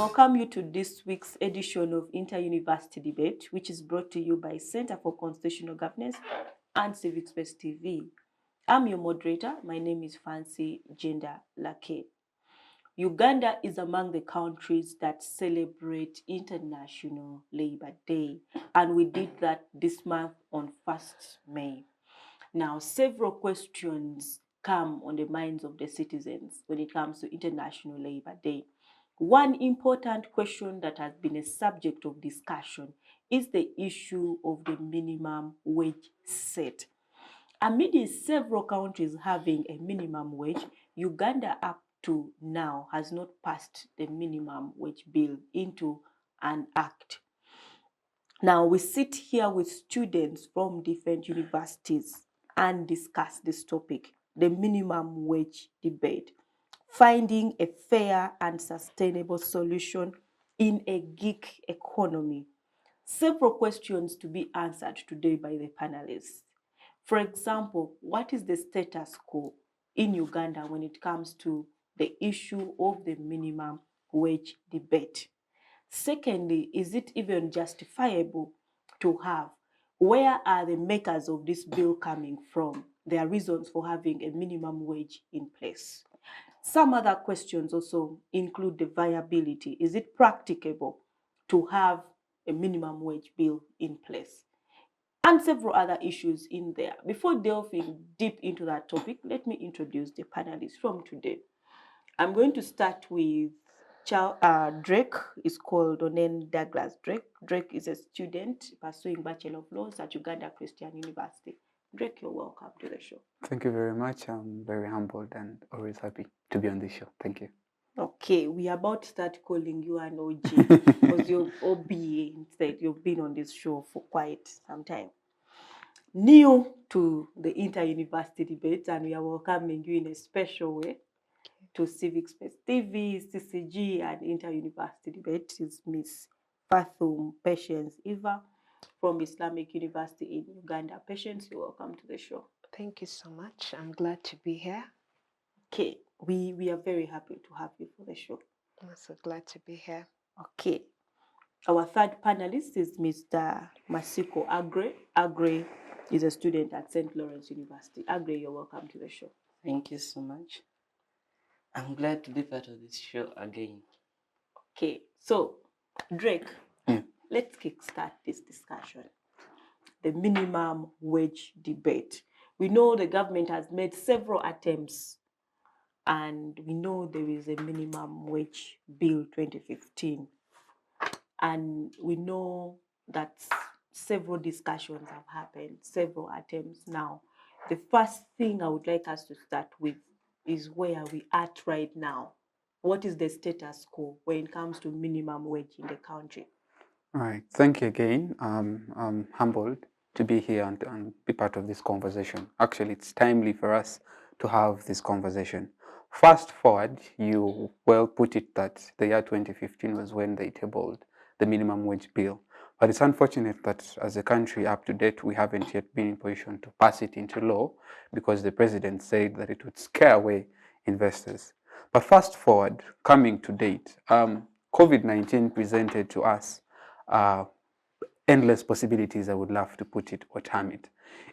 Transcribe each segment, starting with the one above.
welcome you to this week's edition of Inter-University Debate, which is brought to you by Center for Constitutional Governance and Civic Space TV. I'm your moderator. My name is Fancy Gender Lake. Uganda is among the countries that celebrate International Labour Day, and we did that this month on 1st May. Now, several questions come on the minds of the citizens when it comes to International Labour Day. One important question that has been a subject of discussion is the issue of the minimum wage set. Amidst several countries having a minimum wage, Uganda up to now has not passed the minimum wage bill into an act. Now, we sit here with students from different universities and discuss this topic, the minimum wage debate, finding a fair and sustainable solution in a gig economy. Several questions to be answered today by the panelists. For example, what is the status quo in Uganda when it comes to the issue of the minimum wage debate? Secondly, is it even justifiable to have? Where are the makers of this bill coming from? Their reasons for having a minimum wage in place. Some other questions also include the viability. Is it practicable to have a minimum wage bill in place? And several other issues in there. Before delving deep into that topic, let me introduce the panelists from today. I'm going to start with Drake. Is called Onen Douglas Drake. Drake is a student pursuing Bachelor of Laws at Uganda Christian University. Drake, you're welcome to the show. Thank you very much. I'm very humbled and always happy to be on this show. Thank you. Okay, we are about to start calling you an OG because you're OBA instead. You've been on this show for quite some time. New to the Inter-University Debate, and we are welcoming you in a special way to Civic Space TV, CCG, and Inter-University Debate is Miss Fathum Patience Eva from Islamic University in Uganda. Patience, you're welcome to the show. Thank you so much. I'm glad to be here. Okay, we are very happy to have you for the show. I'm so glad to be here. Okay. Our third panelist is Mr. Masiko Agre. Agre is a student at St. Lawrence University. Agre, you're welcome to the show. Thank you so much. I'm glad to be part of this show again. Okay, so Drake, let's kickstart this discussion. The minimum wage debate. We know the government has made several attempts, and we know there is a minimum wage bill 2015. And we know that several discussions have happened, several attempts now. The first thing I would like us to start with is where we are at right now. What is the status quo when it comes to minimum wage in the country? All right. Thank you again. I'm humbled to be here and be part of this conversation. Actually, it's timely for us to have this conversation. Fast forward, you well put it that the year 2015 was when they tabled the minimum wage bill. But it's unfortunate that as a country up to date, we haven't yet been in position to pass it into law because the president said that it would scare away investors. But fast forward, coming to date, COVID-19 presented to us endless possibilities, I would love to put it or term it,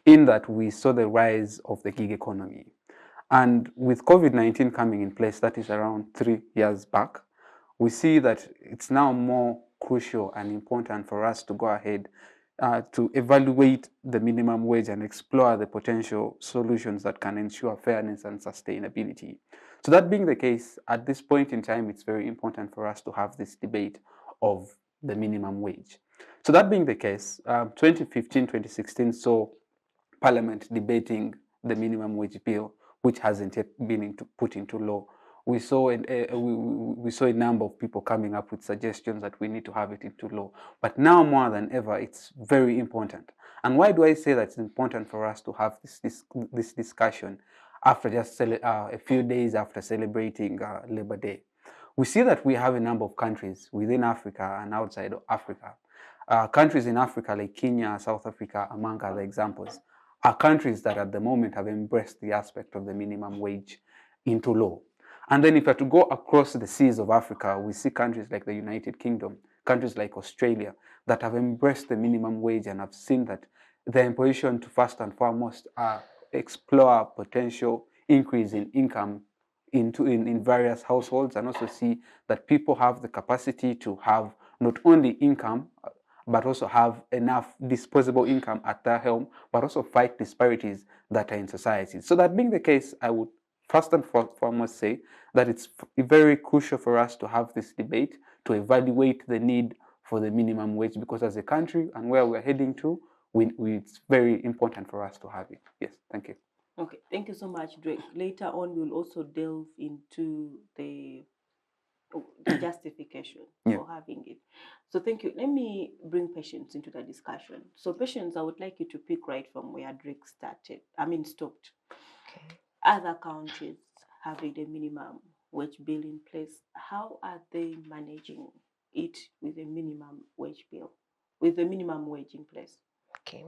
in that we saw the rise of the gig economy. And with COVID-19 coming in place, that is around 3 years back, we see that it's now more crucial and important for us to go ahead to evaluate the minimum wage and explore the potential solutions that can ensure fairness and sustainability. So that being the case, at this point in time, it's very important for us to have this debate of the minimum wage. So that being the case, 2015-2016 saw Parliament debating the minimum wage bill, which hasn't yet been put into law. We saw a number of people coming up with suggestions that we need to have it into law. But now more than ever, it's very important. And why do I say that it's important for us to have this discussion after just a few days after celebrating Labor Day? We see that we have a number of countries within Africa and outside of Africa. Countries in Africa like Kenya, South Africa, among other examples, are countries that at the moment have embraced the aspect of the minimum wage into law. And then if you are to go across the seas of Africa, we see countries like the United Kingdom, countries like Australia, that have embraced the minimum wage and have seen that their position to first and foremost explore potential increase in income in various households, and also see that people have the capacity to have not only income but also have enough disposable income at their home, but also fight disparities that are in society. So that being the case, I would first and foremost say that it's very crucial for us to have this debate, to evaluate the need for the minimum wage, because as a country and where we're heading to, it's very important for us to have it. Yes, thank you. Okay, thank you so much, Drake. Later on, we'll also delve into the justification for having it. So thank you. Let me bring Patience into the discussion. So Patience, I would like you to pick right from where Drake stopped. Okay. Other countries having a minimum wage bill in place, how are they managing it with a minimum wage bill, with the minimum wage in place? Okay.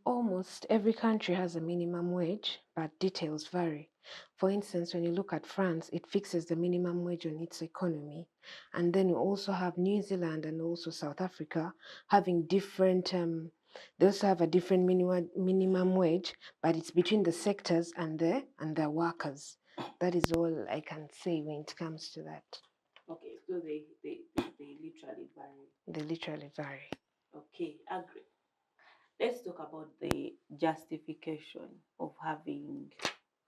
Almost every country has a minimum wage, but details vary. For instance, when you look at France, it fixes the minimum wage on its economy. And then we also have New Zealand and also South Africa having different, they also have a different minimum wage, but it's between the sectors and their workers. That is all I can say when it comes to that. Okay, so they literally vary. They literally vary. Okay, agree. Let's talk about the justification of having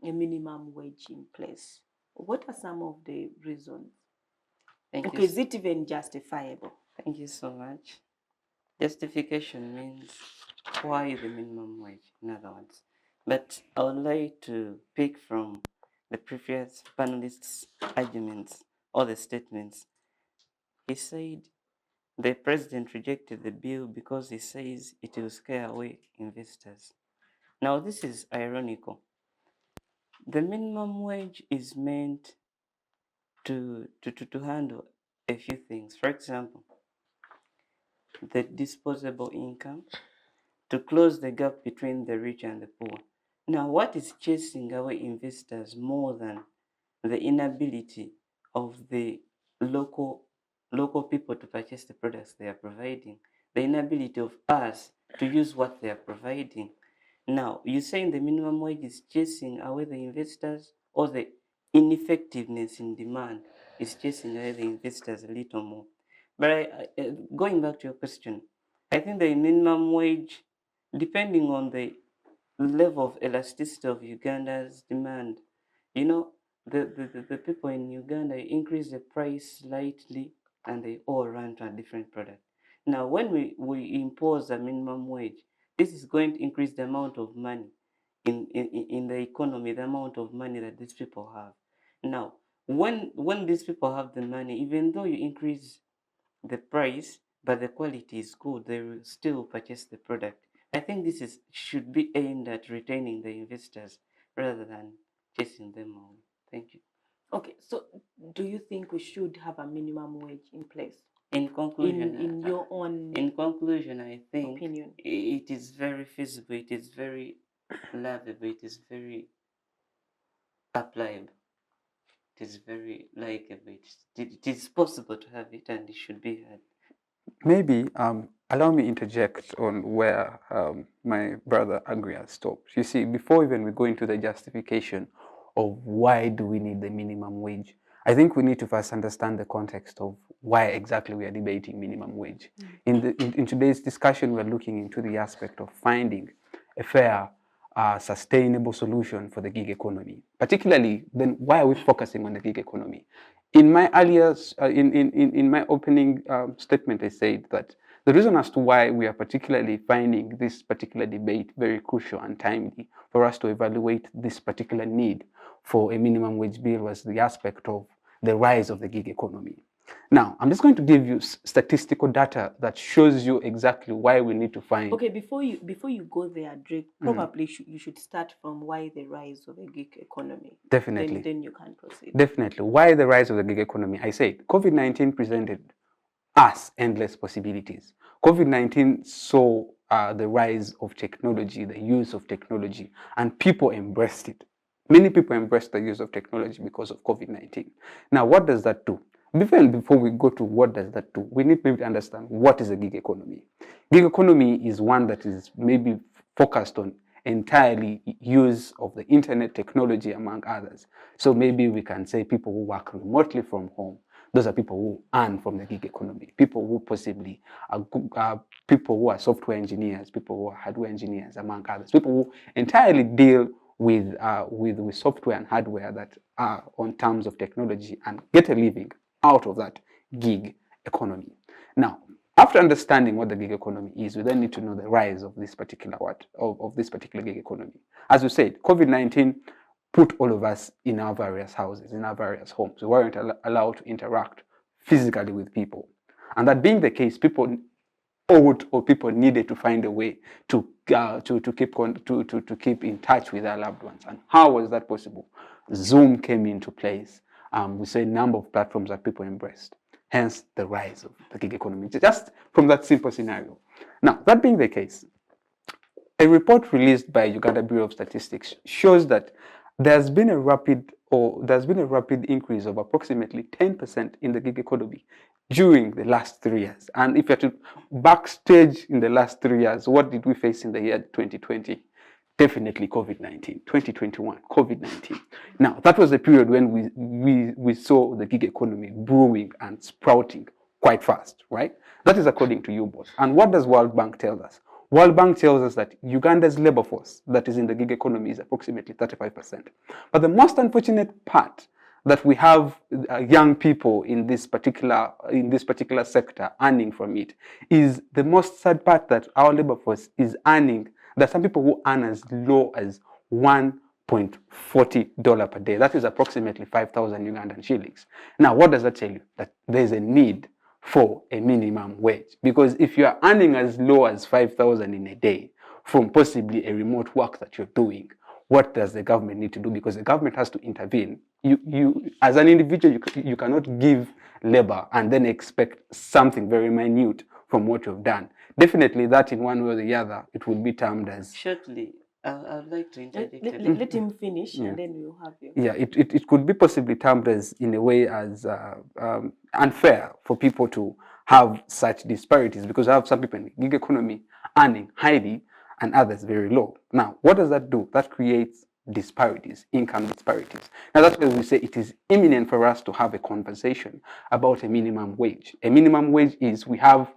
a minimum wage in place. What are some of the reasons? Thank you. Okay, is it even justifiable? Thank you so much. Justification means why the minimum wage, in other words. But I would like to pick from the previous panelists' arguments or the statements. He said the president rejected the bill because he says it will scare away investors. Now, this is ironical. The minimum wage is meant to handle a few things. For example, the disposable income, to close the gap between the rich and the poor. Now, what is chasing away investors more than the inability of the local people to purchase the products they are providing, the inability of us to use what they are providing? Now, you're saying the minimum wage is chasing away the investors, or the ineffectiveness in demand is chasing away the investors a little more? But going back to your question, I think the minimum wage, depending on the level of elasticity of Uganda's demand, you know, the people in Uganda increase the price slightly and they all run to a different product. Now, when we impose a minimum wage, this is going to increase the amount of money in the economy, the amount of money that these people have. Now, when these people have the money, even though you increase the price, but the quality is good, they will still purchase the product. I think this should be aimed at retaining the investors rather than chasing them away. Thank you. Okay, so do you think we should have a minimum wage in place? In conclusion, in your own I think opinion, it is very feasible, it is very lovable, it is very applicable, it is very likable. It is possible to have it, and it should be had. Maybe allow me interject on where my brother Agria stopped. You see, before even we go into the justification of why do we need the minimum wage, I think we need to first understand the context of why exactly we are debating minimum wage. In today's discussion, we're looking into the aspect of finding a fair, sustainable solution for the gig economy. Particularly, then why are we focusing on the gig economy? In my earlier, in my opening statement, I said that the reason as to why we are particularly finding this particular debate very crucial and timely for us to evaluate this particular need for a minimum wage bill was the aspect of the rise of the gig economy. Now, I'm just going to give you statistical data that shows you exactly why we need to find. Okay, before you go there, Drake, probably you should start from why the rise of a gig economy. Definitely. Then you can proceed. Definitely. Why the rise of the gig economy? I said COVID-19 presented us endless possibilities. COVID-19 saw the rise of technology, the use of technology, and people embraced it. Many people embrace the use of technology because of COVID-19. Now, what does that do? Before we go to what does that do, we need maybe to understand what is a gig economy. Gig economy is one that is maybe focused on entirely use of the internet technology, among others. So maybe we can say people who work remotely from home. Those are people who earn from the gig economy. People who possibly are people who are software engineers, people who are hardware engineers, among others. People who entirely deal with software and hardware that are on terms of technology and get a living out of that gig economy. Now, after understanding what the gig economy is, we then need to know the rise of this particular this particular gig economy. As we said, COVID-19 put all of us in our various houses, in our various homes. We weren't allowed to interact physically with people. And that being the case, people needed to find a way to keep in touch with their loved ones. And how was that possible? Zoom came into place. We saw a number of platforms that people embraced. Hence the rise of the gig economy, just from that simple scenario. Now, that being the case, a report released by Uganda Bureau of Statistics shows that there's been a rapid increase of approximately 10% in the gig economy during the last 3 years. And if you had to backstage in the last 3 years, what did we face in the year 2020? Definitely COVID-19. 2021, COVID-19. Now, that was the period when we saw the gig economy brewing and sprouting quite fast, right? That is according to YouBot. And what does World Bank tell us? World Bank tells us that Uganda's labor force that is in the gig economy is approximately 35%. But the most unfortunate part that we have young people in this particular sector earning from it is the most sad part, that our labor force is earning. There are some people who earn as low as $1.40 per day. That is approximately 5,000 Ugandan shillings. Now, what does that tell you? That there is a need for a minimum wage. Because if you are earning as low as 5,000 in a day from possibly a remote work that you're doing, what does the government need to do? Because the government has to intervene. You as an individual, you cannot give labor and then expect something very minute from what you've done. Definitely that in one way or the other, it would be termed as... Shortly, I'd like to interject. Let him finish, Yeah. and then we'll have you. Yeah, it could be possibly termed as, in a way, as unfair for people to have such disparities, because I have some people in the gig economy earning highly and others very low. Now, what does that do? That creates disparities, income disparities. Now, that's why we say it is imminent for us to have a conversation about a minimum wage. A minimum wage is we could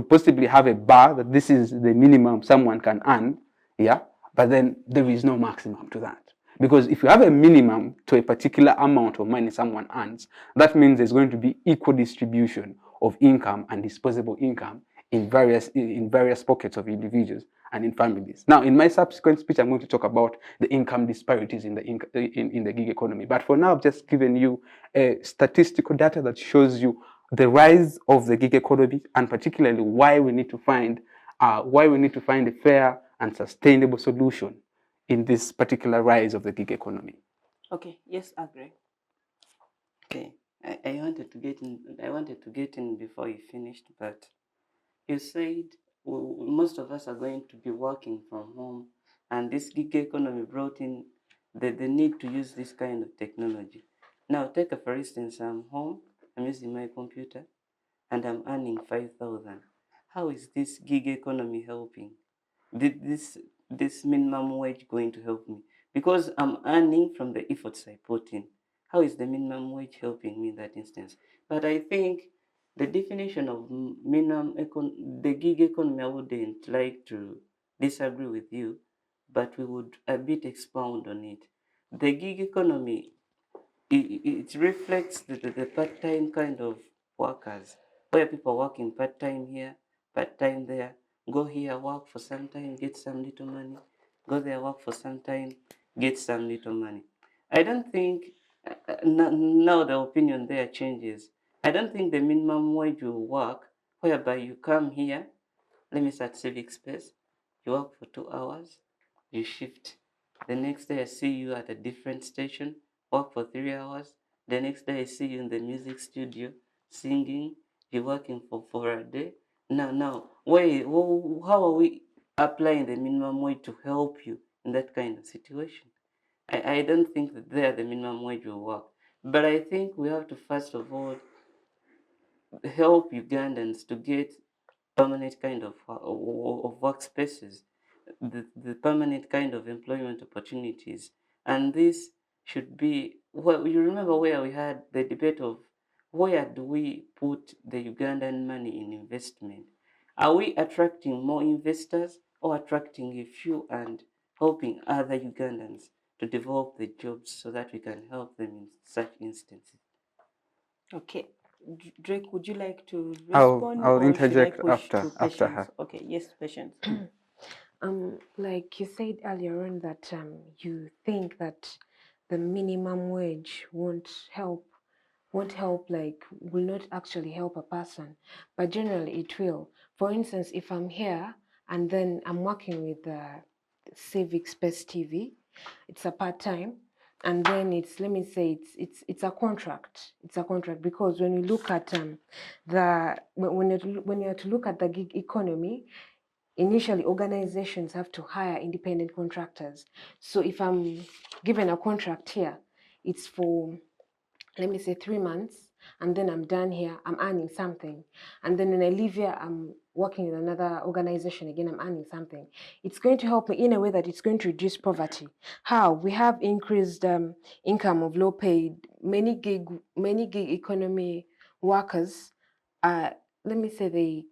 possibly have a bar that this is the minimum someone can earn, yeah, but then there is no maximum to that. Because if you have a minimum to a particular amount of money someone earns, that means there's going to be equal distribution of income and disposable income in various pockets of individuals and in families. Now, in my subsequent speech, I'm going to talk about the income disparities in the gig economy. But for now, I've just given you a statistical data that shows you the rise of the gig economy, and particularly why we need to find a fair and sustainable solution in this particular rise of the gig economy. Okay, yes, agree. Okay, I wanted to get in before you finished, but you said most of us are going to be working from home, and this gig economy brought in the need to use this kind of technology. Now, for instance, I'm home, I'm using my computer, and I'm earning 5,000. How is this gig economy helping? This minimum wage going to help me? Because I'm earning from the efforts I put in. How is the minimum wage helping me in that instance? But I think the definition of the gig economy, I wouldn't like to disagree with you, but we would a bit expound on it. The gig economy, it reflects the part-time kind of workers, where people are working part-time here, part-time there, go here, work for some time, get some little money, go there, work for some time, get some little money. I don't think, now the opinion there changes. I don't think the minimum wage will work, whereby you come here, let me start Civic Space, you work for 2 hours, you shift. The next day I see you at a different station, work for 3 hours. The next day I see you in the music studio singing, you're working for a day. Now, how are we applying the minimum wage to help you in that kind of situation? I don't think that there the minimum wage will work. But I think we have to first of all help Ugandans to get permanent kind of workspaces, the permanent kind of employment opportunities. And this should be, well, you remember where we had the debate of where do we put the Ugandan money in investment? Are we attracting more investors or attracting a few and helping other Ugandans to develop the jobs so that we can help them in such instances? Okay. Drake, would you like to I'll respond I'll or should I interject push to after Patience? her. Okay, yes, Patience. Like you said earlier on that you think that the minimum wage won't help, like will not actually help a person, but generally it will. For instance, if I'm here and then I'm working with the Civic Space TV, it's a part-time, and then it's, let me say, it's a contract. It's a contract because when you look at when you have to look at the gig economy, initially organizations have to hire independent contractors. So if I'm given a contract here, it's for, let me say, 3 months, and then I'm done here, I'm earning something. And then when I leave here, I'm working in another organization again, I'm earning something. It's going to help me in a way that it's going to reduce poverty. How? We have increased income of low paid, many gig economy workers. Let me say, they,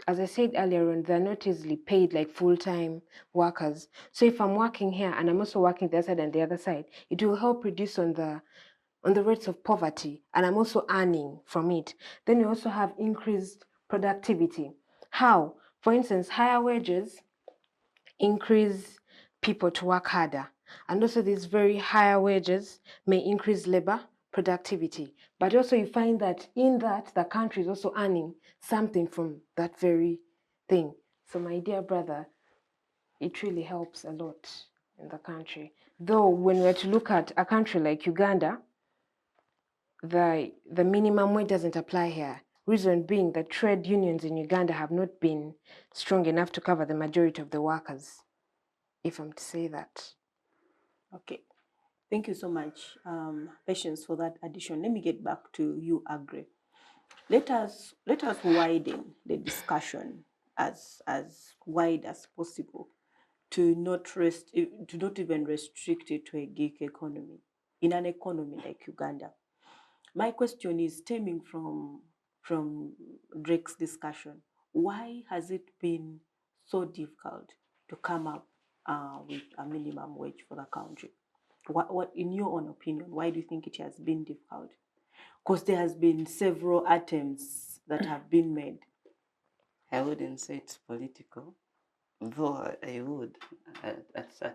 as I said earlier on, they're not easily paid like full-time workers. So if I'm working here and I'm also working the other side and the other side, it will help reduce on the rates of poverty, and I'm also earning from it. Then you also have increased productivity. How? For instance, higher wages increase people to work harder. And also these very higher wages may increase labor productivity. But also you find that in that, the country is also earning something from that very thing. So my dear brother, it really helps a lot in the country. Though when we're to look at a country like Uganda, the minimum wage doesn't apply here. Reason being that trade unions in Uganda have not been strong enough to cover the majority of the workers, if I'm to say that. Okay. Thank you so much, Patience, for that addition. Let me get back to you, Agri. Let us widen the discussion as wide as possible to not even restrict it to a gig economy in an economy like Uganda. My question is stemming from Drake's discussion. Why has it been so difficult to come up with a minimum wage for the country? What, in your own opinion, why do you think it has been difficult? Because there has been several attempts that have been made. I wouldn't say it's political, though I would at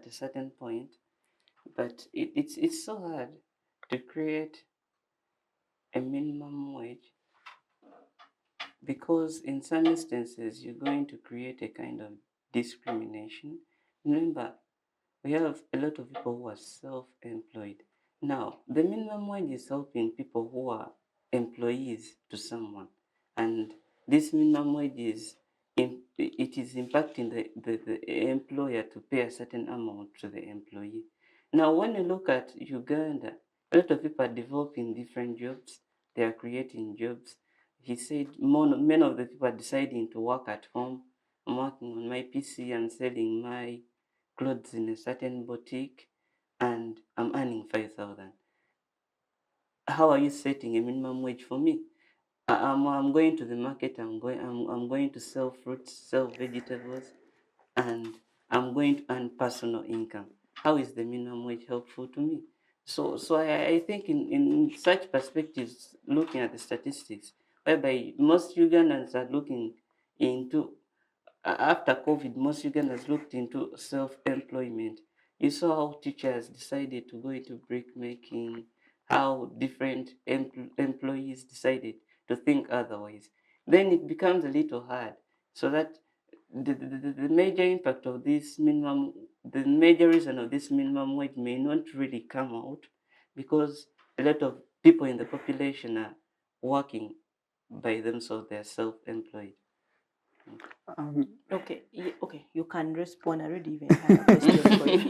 a certain point. But it's so hard to create a minimum wage because in some instances you're going to create a kind of discrimination. Remember, we have a lot of people who are self-employed. Now, the minimum wage is helping people who are employees to someone, and this minimum wage it is impacting the employer to pay a certain amount to the employee. Now, when you look at Uganda, a lot of people are developing different jobs. They are creating jobs. He said many of the people are deciding to work at home. I'm working on my PC and selling my clothes in a certain boutique and I'm earning 5,000. How are you setting a minimum wage for me? I'm going to the market, I'm going to sell fruits, sell vegetables, and I'm going to earn personal income. How is the minimum wage helpful to me? So I think in such perspectives, looking at the statistics, whereby most Ugandans are looking into after COVID, most Ugandans looked into self-employment. You saw how teachers decided to go into brick making, how different employees decided to think otherwise. Then it becomes a little hard. So that the major impact of this minimum, the major reason of this minimum wage may not really come out because a lot of people in the population are working by themselves, they're self-employed. Okay, okay, you can respond. I already even had a question for you.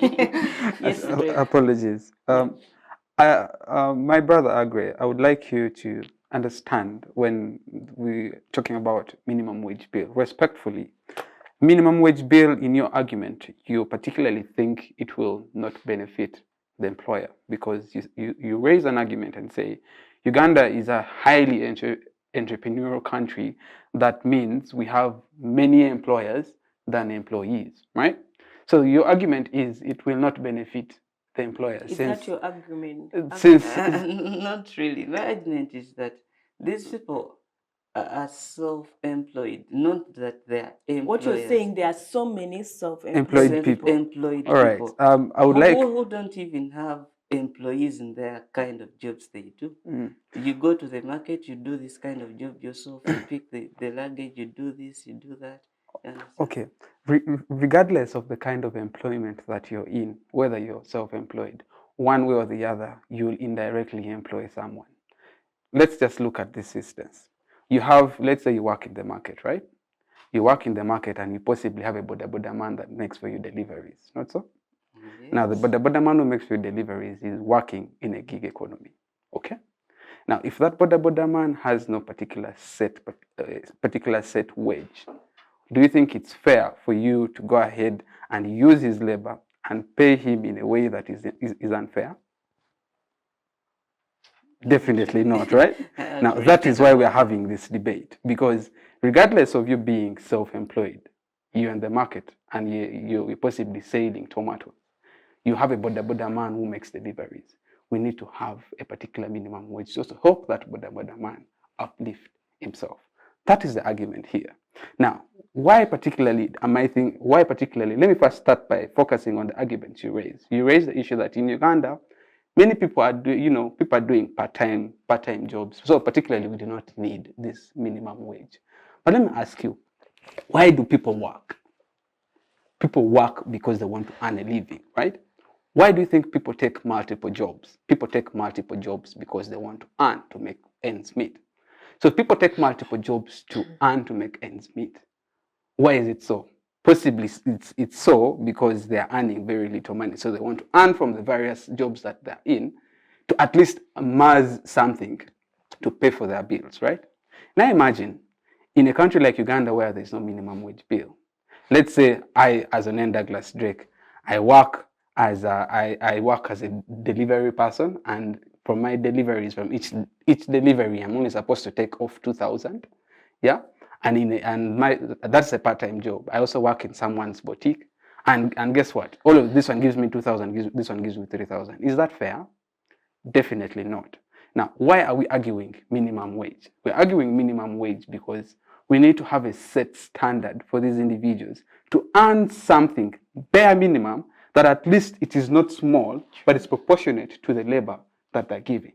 Yes, Drake. Apologies. My brother Agre, I would like you to understand when we're talking about minimum wage bill, respectfully. Minimum wage bill, in your argument, you particularly think it will not benefit the employer because you raise an argument and say Uganda is a highly entrepreneurial country. That means we have many employers than employees, right? So your argument is it will not benefit the employer. Is that your argument? Since Not really. My argument is that these people are self-employed, not that they are employers. What you're saying, there are so many self-employed Employed people. Self-employed All right. people I would like. who don't even have employees in their kind of jobs they do. You go to the market, you do this kind of job yourself, you pick the luggage, you do this, you do that. You understand? Okay. Regardless of the kind of employment that you're in, whether you're self-employed, one way or the other, you'll indirectly employ someone. Let's just look at this instance. You have, let's say you work in the market, right? You work in the market and you possibly have a boda man that makes for you deliveries, not so? Yes. Now, the boda man who makes for you deliveries is working in a gig economy, okay? Now, if that boda man has no particular set wage, do you think it's fair for you to go ahead and use his labor and pay him in a way that is unfair? Definitely not, right? Now, that is why we are having this debate, because regardless of you being self-employed, you're in the market and you're possibly selling tomatoes, you have a boda man who makes deliveries. We need to have a particular minimum wage just to help that boda man uplift himself. That is the argument here. Now, why particularly, let me first start by focusing on the arguments you raise. You raise the issue that in Uganda, many people are doing part-time jobs. So particularly, we do not need this minimum wage. But let me ask you, why do people work? People work because they want to earn a living, right? Why do you think people take multiple jobs? People take multiple jobs because they want to earn to make ends meet. So people take multiple jobs to earn to make ends meet. Why is it so? Possibly it's so because they are earning very little money. So they want to earn from the various jobs that they're in to at least amass something to pay for their bills, right? Now imagine in a country like Uganda where there's no minimum wage bill. Let's say I, as an N. Douglas Drake, I work as a delivery person, and from my deliveries, from each delivery, I'm only supposed to take off 2,000. Yeah, that's a part-time job. I also work in someone's boutique, and guess what? All of this one gives me 2,000. This one gives me 3,000. Is that fair? Definitely not. Now, why are we arguing minimum wage? We're arguing minimum wage because we need to have a set standard for these individuals to earn something bare minimum that at least it is not small, but it's proportionate to the labor that they're giving.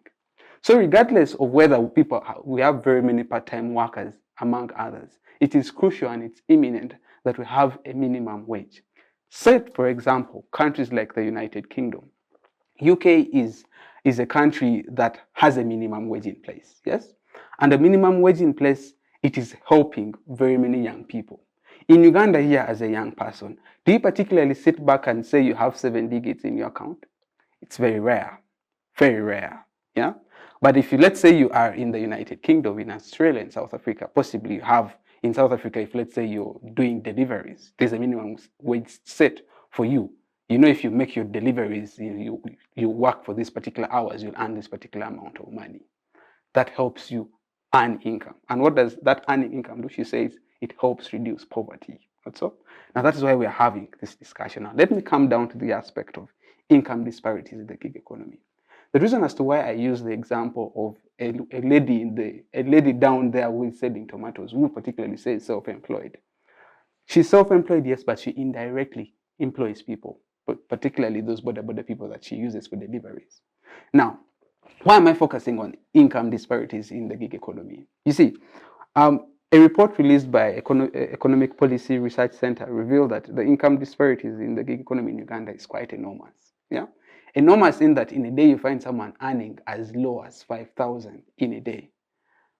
So regardless of whether we have very many part-time workers among others, it is crucial and it's imminent that we have a minimum wage. Say, for example, countries like the United Kingdom. UK is a country that has a minimum wage in place, yes? And the minimum wage in place, it is helping very many young people. In Uganda here, as a young person, do you particularly sit back and say you have 7 digits in your account? It's very rare, yeah? But if let's say you are in the United Kingdom, in Australia, in South Africa, possibly you have, in South Africa, if let's say you're doing deliveries, there's a minimum wage set for you. You know, if you make your deliveries, you work for these particular hours, you'll earn this particular amount of money. That helps you earn income. And what does that earning income do? She says it helps reduce poverty. That's all. Now that is why we are having this discussion. Now let me come down to the aspect of income disparities in the gig economy. The reason as to why I use the example of a lady down there who is selling tomatoes, who particularly says self-employed. She's self-employed, yes, but she indirectly employs people, but particularly those border people that she uses for deliveries. Now, why am I focusing on income disparities in the gig economy? You see, a report released by Economic Policy Research Center revealed that the income disparities in the gig economy in Uganda is quite enormous. Yeah, enormous in that in a day you find someone earning as low as 5,000 in a day.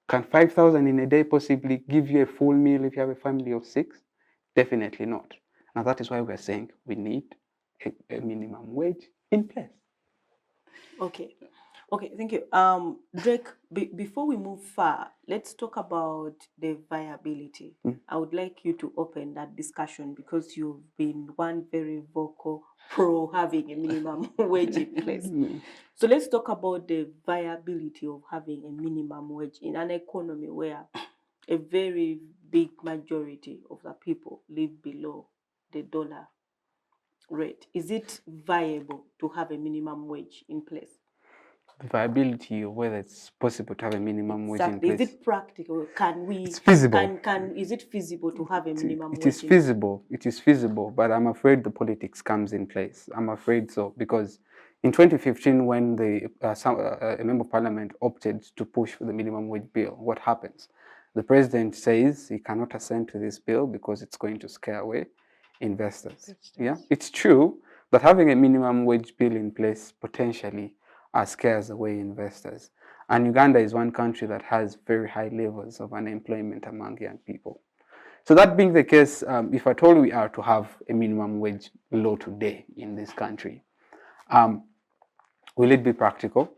Can 5,000 in a day possibly give you a full meal if you have a family of 6? Definitely not. Now that is why we're saying we need a minimum wage in place. Okay. Okay, thank you. Drake, before we move far, let's talk about the viability. I would like you to open that discussion because you've been one very vocal pro having a minimum wage in place. So let's talk about the viability of having a minimum wage in an economy where a very big majority of the people live below the dollar rate. Is it viable to have a minimum wage in place? The viability of whether it's possible to have a minimum wage in Exactly. place. Is it practical? Can we? It's feasible. Is it feasible to have a minimum It wage? is feasible. It is feasible, but I'm afraid the politics comes in place. I'm afraid so because in 2015, when a member of parliament opted to push for the minimum wage bill, what happens? The president says he cannot assent to this bill because it's going to scare away investors. Yeah, it's true that having a minimum wage bill in place potentially scares away investors. And Uganda is one country that has very high levels of unemployment among young people. So that being the case, if at all we are to have a minimum wage law today in this country, will it be practical?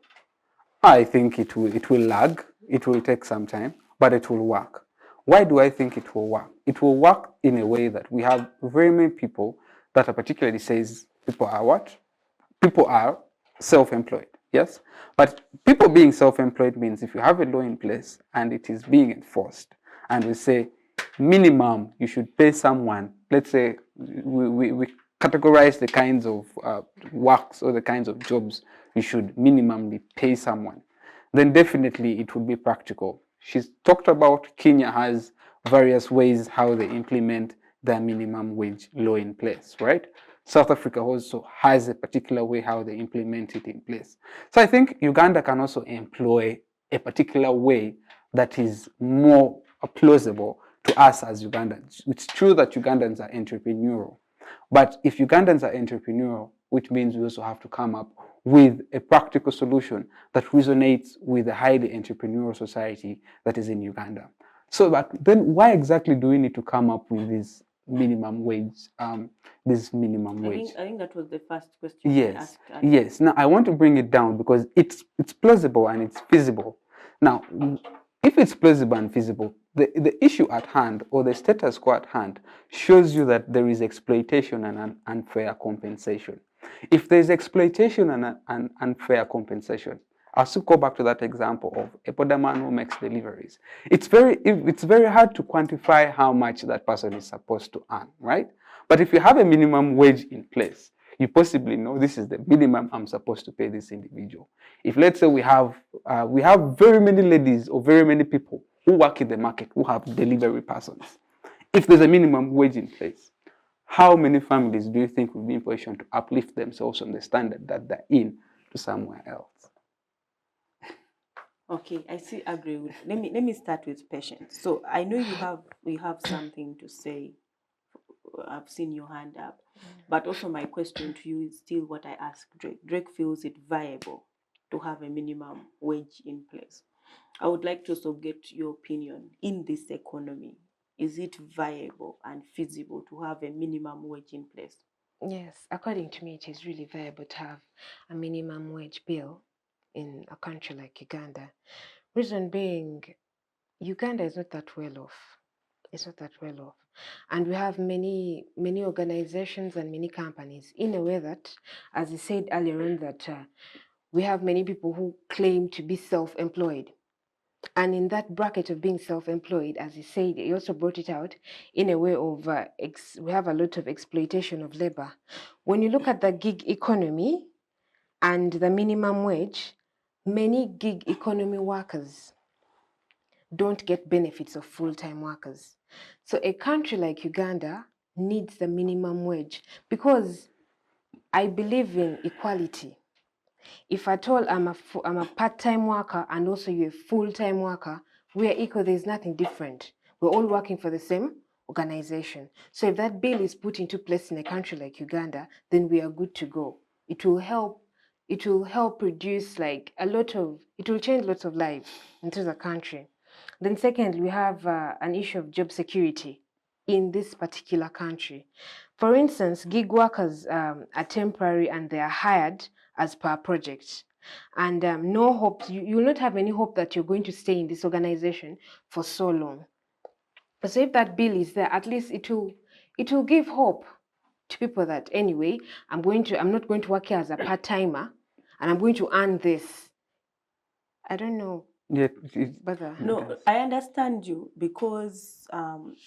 I think it will lag. It will take some time, but it will work. Why do I think it will work? It will work in a way that we have very many people that are particularly says people are what? People are self-employed, yes? But people being self-employed means if you have a law in place and it is being enforced, and we say minimum you should pay someone, let's say we categorize the kinds of works or the kinds of jobs you should minimally pay someone, then definitely it would be practical. She's talked about Kenya has various ways how they implement their minimum wage law in place, right? South Africa also has a particular way how they implement it in place. So I think Uganda can also employ a particular way that is more plausible to us as Ugandans. It's true that Ugandans are entrepreneurial, but if Ugandans are entrepreneurial, which means we also have to come up with a practical solution that resonates with the highly entrepreneurial society that is in Uganda. So, but then why exactly do we need to come up with this minimum wage? This minimum wage. I think that was the first question I Yes, asked. yes. Now I want to bring it down because it's plausible and it's feasible. Now, if it's plausible and feasible, the issue at hand or the status quo at hand shows you that there is exploitation and unfair compensation. If there's exploitation and unfair compensation, I'll still go back to that example of a borderman who makes deliveries. It's very hard to quantify how much that person is supposed to earn, right? But if you have a minimum wage in place, you possibly know this is the minimum I'm supposed to pay this individual. If let's say we have very many ladies or very many people who work in the market who have delivery persons, if there's a minimum wage in place, how many families do you think will be in position to uplift themselves from the standard that they're in to somewhere else? Okay, I see. Agree with. Let me start with Patience. So I know you have something to say. I've seen your hand up, but also my question to you is still what I asked Drake. Drake feels it viable to have a minimum wage in place. I would like to also get your opinion in this economy. Is it viable and feasible to have a minimum wage in place? Yes, according to me, it is really viable to have a minimum wage bill in a country like Uganda. Reason being, Uganda is not that well off. It's not that well off. And we have many organizations and many companies in a way that, as I said earlier on, that we have many people who claim to be self-employed. And in that bracket of being self-employed, as he said, he also brought it out in a way of we have a lot of exploitation of labor. When you look at the gig economy and the minimum wage, many gig economy workers don't get benefits of full-time workers. So a country like Uganda needs the minimum wage because I believe in equality. If at all I'm a part-time worker and also you're a full-time worker, we are equal. There's nothing different. We're all working for the same organization. So if that bill is put into place in a country like Uganda, then we are good to go. It will help. It will help produce like it will change lots of lives into the country. Then secondly, we have an issue of job security in this particular country. For instance, gig workers are temporary and they are hired as per project. And no hope, you will not have any hope that you're going to stay in this organization for so long. So if that bill is there, at least it will give hope to people that anyway, I'm not going to work here as a part-timer and I'm going to earn this. I don't know. Yeah, But No, I understand you, because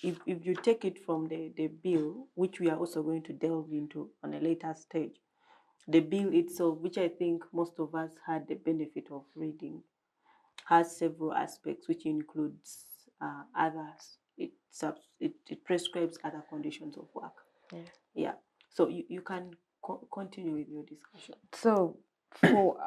if you take it from the bill, which we are also going to delve into on a later stage, the bill itself, which I think most of us had the benefit of reading, has several aspects, which includes others. It prescribes other conditions of work. Yeah. So you can continue with your discussion. So for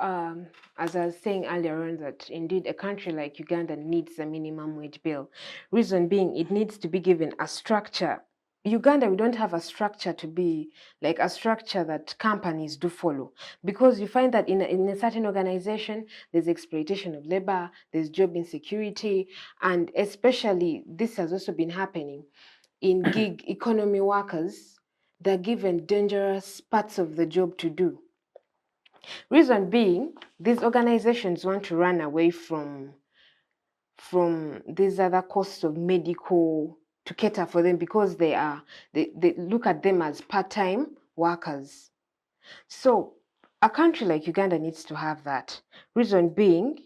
as I was saying earlier on, that indeed a country like Uganda needs a minimum wage bill. Reason being, it needs to be given a structure. Uganda, we don't have a structure to be like a structure that companies do follow, because you find that in a certain organization there's exploitation of labor, there's job insecurity, and especially this has also been happening in gig economy workers. They're given dangerous parts of the job to do. Reason being, these organizations want to run away from these other costs of medical to cater for them, because they look at them as part-time workers. So a country like Uganda needs to have that. Reason being,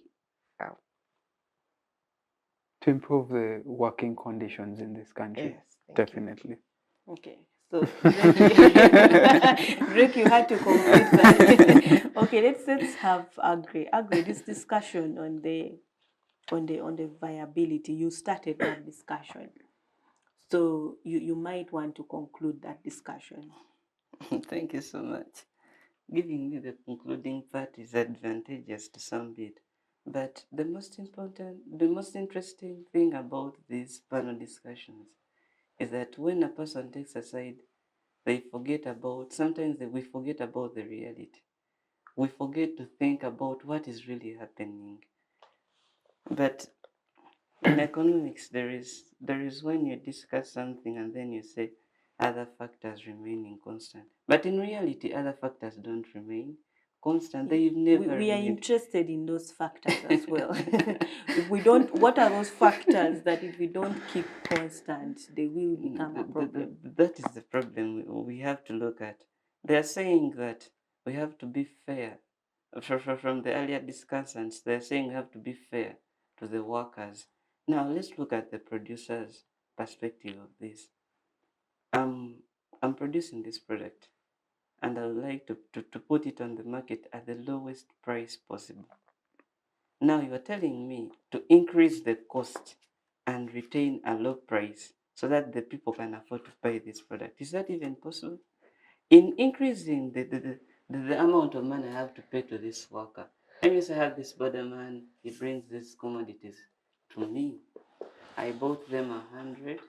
to improve the working conditions in this country. yes, thank you. Definitely. Okay, so Rick, you had to complete that. Okay, let's have Agri. This discussion on the viability. You started that discussion, so you might want to conclude that discussion. Thank you so much. Giving me the concluding part is advantageous to some bit. But the most interesting thing about these panel discussions is that when a person takes a side, we forget about the reality. We forget to think about what is really happening. But in economics, there is when you discuss something and then you say other factors remaining constant. But in reality, other factors don't remain constant. They've never We are remained. interested in those factors as well. If we don't, what are those factors that if we don't keep constant, they will become a problem? That is the problem we have to look at. They are saying that we have to be fair. From the earlier discussants, they're saying we have to be fair to the workers. Now let's look at the producer's perspective of this. I'm producing this product and I would like to put it on the market at the lowest price possible. Now you are telling me to increase the cost and retain a low price so that the people can afford to buy this product. Is that even possible? In increasing the amount of money I have to pay to this worker, let me say I have this borderman, he brings these commodities to me. I bought them 100.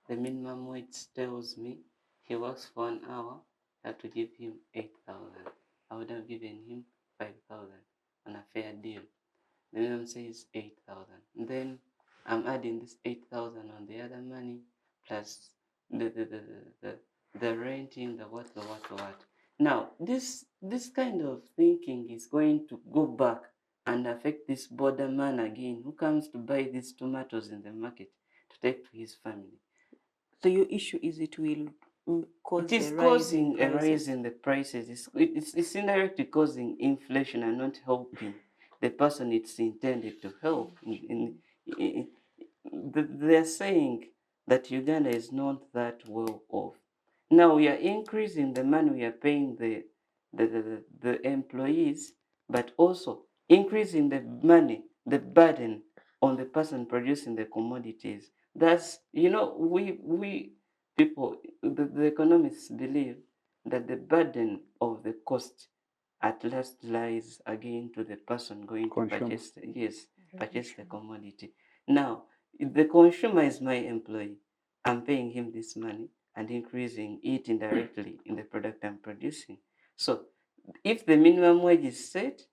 The minimum wage tells me he works for an hour, I have to give him 8,000. I would have given him 5,000 on a fair deal. The minimum says 8,000. Then I'm adding this 8,000 on the other money plus the renting, the what. Now this kind of thinking is going to go back and affect this borderman again, who comes to buy these tomatoes in the market to take to his family. So your issue is it will cause It is causing a rise in the prices. It's indirectly causing inflation and not helping the person it's intended to help. They're saying that Uganda is not that well off. Now we are increasing the money we are paying the employees, but also increasing the money, the burden on the person producing the commodities. That's, we people, the economists believe that the burden of the cost at last lies again to the person going to purchase the commodity. Now, if the consumer is my employee, I'm paying him this money and increasing it indirectly in the product I'm producing. So if the minimum wage is set,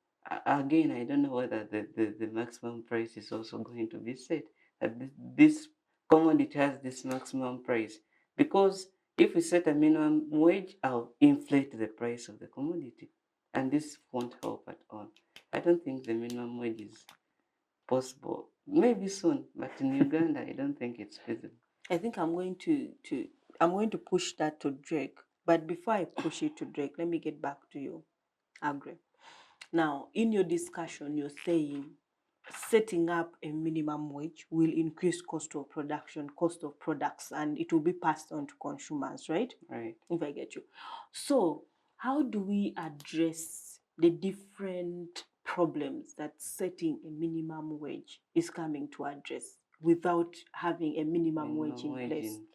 again, I don't know whether the maximum price is also going to be set. that this commodity has this maximum price. Because if we set a minimum wage, I'll inflate the price of the commodity, and this won't help at all. I don't think the minimum wage is possible. Maybe soon, but in Uganda, I don't think it's feasible. I think I'm going to push that to Drake. But before I push it to Drake, let me get back to you, Agre. Now, in your discussion, you're saying setting up a minimum wage will increase cost of production, cost of products, and it will be passed on to consumers, right? Right. If I get you. So, how do we address the different problems that setting a minimum wage is coming to address without having a minimum wage in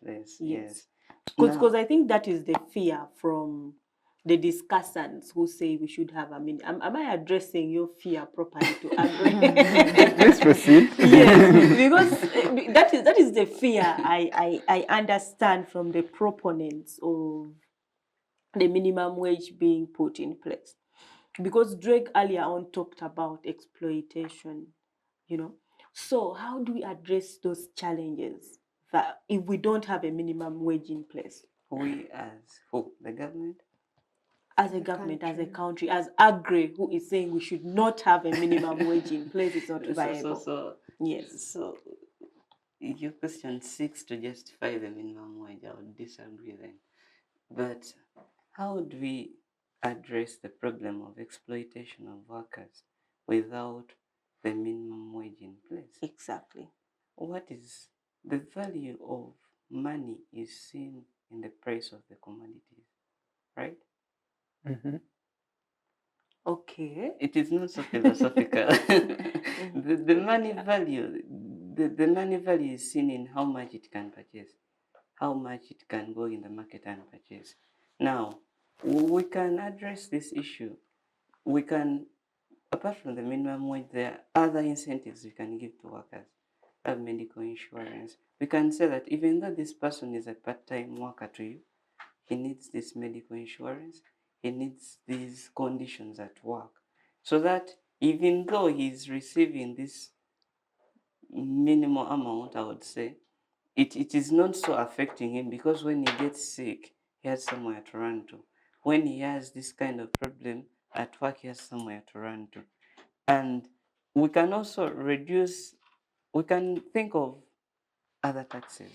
place? Yes. Because I think that is the fear from the discussants who say we should have a minimum. Am I addressing your fear properly to agree? Please proceed. Yes, because that is the fear I understand from the proponents of the minimum wage being put in place. Because Drake earlier on talked about exploitation, you know. So how do we address those challenges that if we don't have a minimum wage in place? We as who? The government? As a government, as a country, as Agri, who is saying we should not have a minimum wage in place, it's not viable. Yes. So your question seeks to justify the minimum wage. I would disagree then. But how do we address the problem of exploitation of workers without the minimum wage in place? Exactly. What is the value of money is seen in the price of the commodities, right? Mhm. Okay. It is not so philosophical. The money value, the money value is seen in how much it can purchase, how much it can go in the market and purchase. Now, we can address this issue. We can, apart from the minimum wage, there are other incentives we can give to workers. Have medical insurance. We can say that even though this person is a part-time worker to you, he needs this medical insurance, he needs these conditions at work. So that even though he's receiving this minimal amount, I would say, it is not so affecting him, because when he gets sick, he has somewhere to run to. When he has this kind of problem at work, he has somewhere to run to. And we can also we can think of other taxes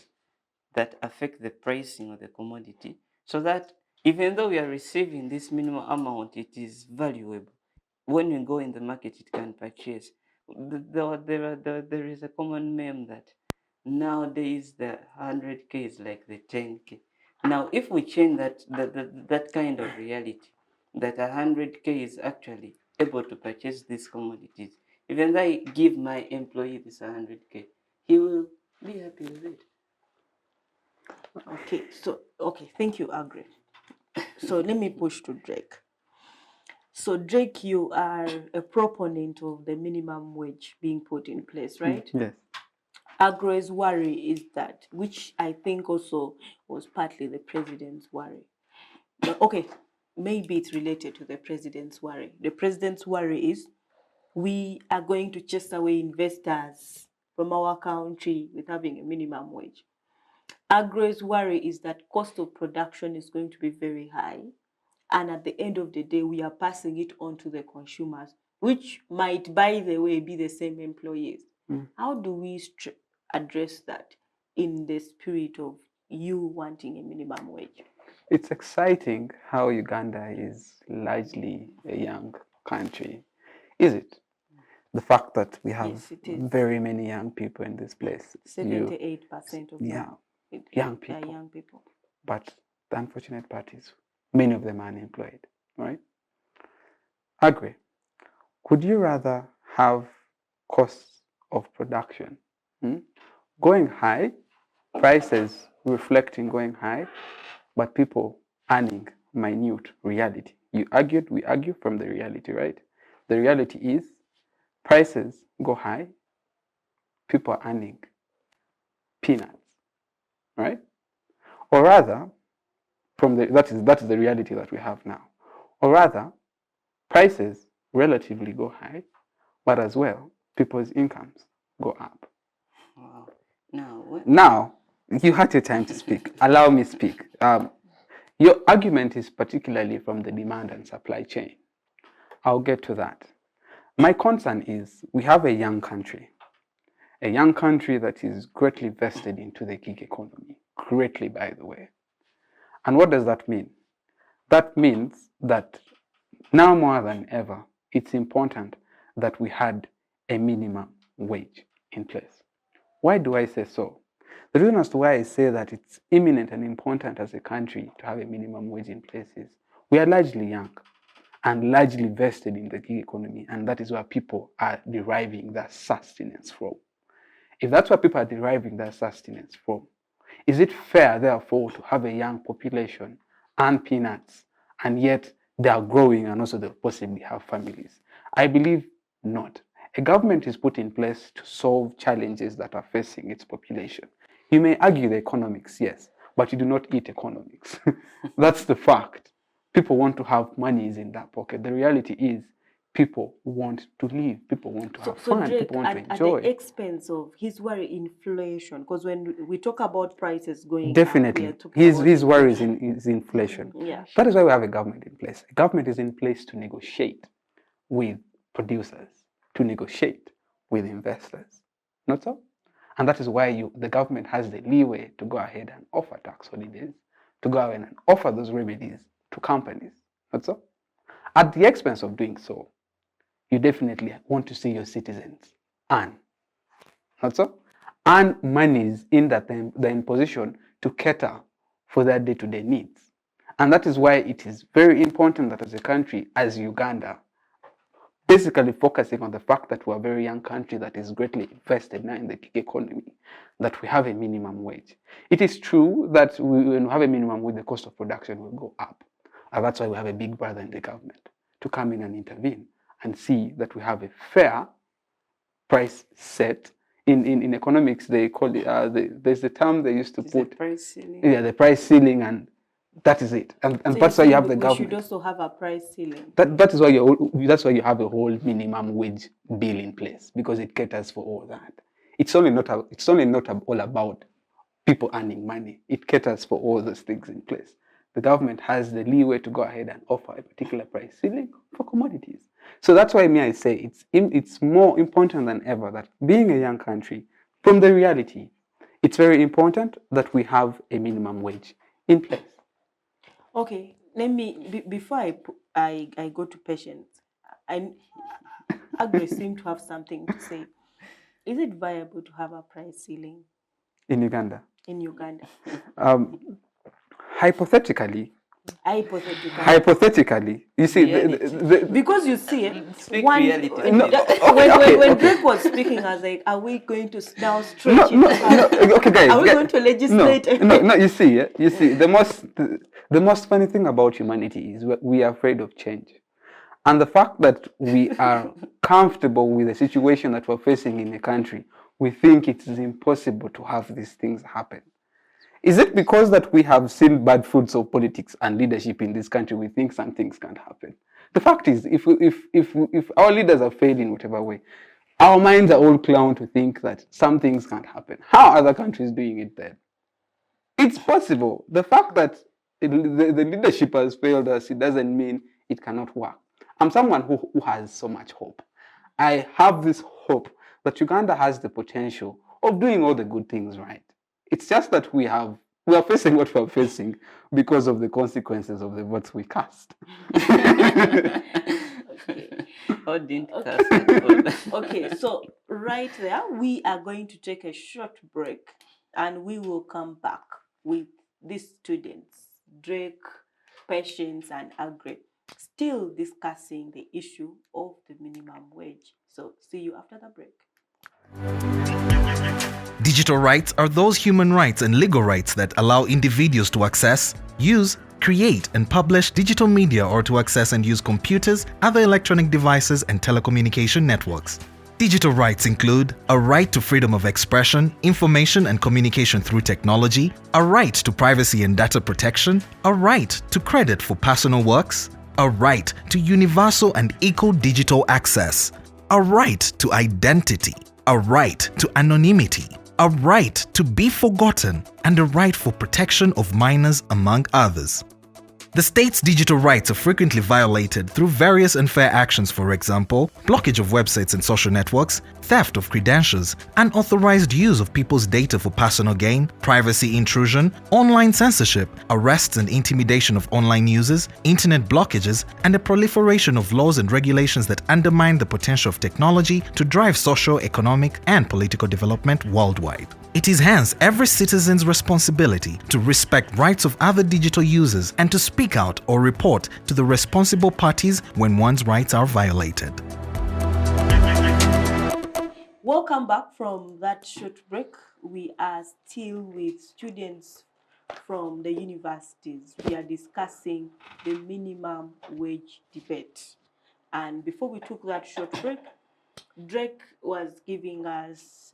that affect the pricing of the commodity, so that even though we are receiving this minimum amount, it is valuable. When you go in the market, it can purchase. There is a common meme that nowadays the 100K is like the 10K. Now, if we change that kind of reality, that 100K is actually able to purchase these commodities, even though I give my employee this 100K, he will be happy with it. Okay, thank you, Agri. So let me push to Drake. So Drake, you are a proponent of the minimum wage being put in place, right? Yes. Agro's worry is that, which I think also was partly the president's worry. But okay, maybe it's related to the president's worry. The president's worry is we are going to chase away investors from our country with having a minimum wage. Agro's worry is that cost of production is going to be very high. And at the end of the day, we are passing it on to the consumers, which might, by the way, be the same employees. How do we address that in the spirit of you wanting a minimum wage? It's exciting how Uganda is largely a young country. Is it? The fact that we have Yes, it is. very many young people in this place. 78% of them young are people. young people. But the unfortunate part is many of them are unemployed, right? Agree. Could you rather have costs of production going high, prices reflecting going high, but people earning minute reality? We argue from the reality, right? The reality is prices go high, people are earning peanuts, right? Or rather, that is the reality that we have now. Or rather, prices relatively go high, but as well, people's incomes go up. Wow. Now, what? Now, you had your time to speak. Allow me speak. Your argument is particularly from the demand and supply chain. I'll get to that. My concern is we have a young country that is greatly vested into the gig economy, greatly, by the way. And what does that mean? That means that now more than ever, it's important that we had a minimum wage in place. Why do I say so? The reason as to why I say that it's imminent and important as a country to have a minimum wage in place is we are largely young and largely vested in the gig economy, and that is where people are deriving their sustenance from. If that's where people are deriving their sustenance from, is it fair, therefore, to have a young population and peanuts, and yet they are growing and also they possibly have families? I believe not. A government is put in place to solve challenges that are facing its population. You may argue the economics, yes, but you do not eat economics. That's the fact. People want to have monies in their pocket. The reality is people want to live, people want to have fun, Drake, people want to at enjoy. the expense of his worry inflation, because when we talk about prices going Definitely, up, we are his worry is inflation. Yeah. That is why we have a government in place. A government is in place to negotiate with producers, to negotiate with investors. Not so? And that is why the government has the leeway to go ahead and offer tax holidays, to go ahead and offer those remedies to companies. Not so? At the expense of doing so, you definitely want to see your citizens earn. Not so? Earn monies in that they're in position to cater for their day-to-day needs. And that is why it is very important that as a country, as Uganda, basically focusing on the fact that we're a very young country that is greatly invested now in the gig economy, that we have a minimum wage. It is true that when we have a minimum wage, the cost of production will go up. And that's why we have a big brother in the government to come in and intervene and see that we have a fair price set. In economics, they call it, there's the term they used to put. The price ceiling? Yeah, the price ceiling, and that is it. And So that's why you have the government. We should also have a price ceiling. That's why you have a whole minimum wage bill in place, because it caters for all that. It's only not all about people earning money. It caters for all those things in place. The government has the leeway to go ahead and offer a particular price ceiling for commodities. So that's why I say it's more important than ever that being a young country, from the reality, it's very important that we have a minimum wage in place. Okay, let me before I go to Patience, Agri seem to have something to say. Is it viable to have a price ceiling in Uganda? In Uganda, hypothetically, you see, because you see, reality. When Drake was speaking, I was like, are we going to now stretch it? Okay, guys, are we going to legislate? No. You see, the most funny thing about humanity is we are afraid of change, and the fact that we are comfortable with the situation that we're facing in a country, we think it is impossible to have these things happen. Is it because that we have seen bad fruits of politics and leadership in this country, we think some things can't happen? The fact is, if our leaders are failed in whatever way, our minds are all clown to think that some things can't happen. How are other countries doing it then? It's possible. The fact that the leadership has failed us, it doesn't mean it cannot work. I'm someone who has so much hope. I have this hope that Uganda has the potential of doing all the good things right. It's just that we are facing what we are facing because of the consequences of the votes we cast. Okay, so right there, we are going to take a short break and we will come back with these students, Drake, Patience, and Agri, still discussing the issue of the minimum wage. So see you after the break. Digital rights are those human rights and legal rights that allow individuals to access, use, create, and publish digital media or to access and use computers, other electronic devices, and telecommunication networks. Digital rights include a right to freedom of expression, information and communication through technology, a right to privacy and data protection, a right to credit for personal works, a right to universal and equal digital access, a right to identity, a right to anonymity, a right to be forgotten, and a right for protection of minors, among others. The state's digital rights are frequently violated through various unfair actions, for example, blockage of websites and social networks, theft of credentials, unauthorized use of people's data for personal gain, privacy intrusion, online censorship, arrests and intimidation of online users, internet blockages, and the proliferation of laws and regulations that undermine the potential of technology to drive social, economic, and political development worldwide. It is hence every citizen's responsibility to respect rights of other digital users and to speak out or report to the responsible parties when one's rights are violated. Welcome back from that short break. We are still with students from the universities. We are discussing the minimum wage debate. And before we took that short break, Drake was giving us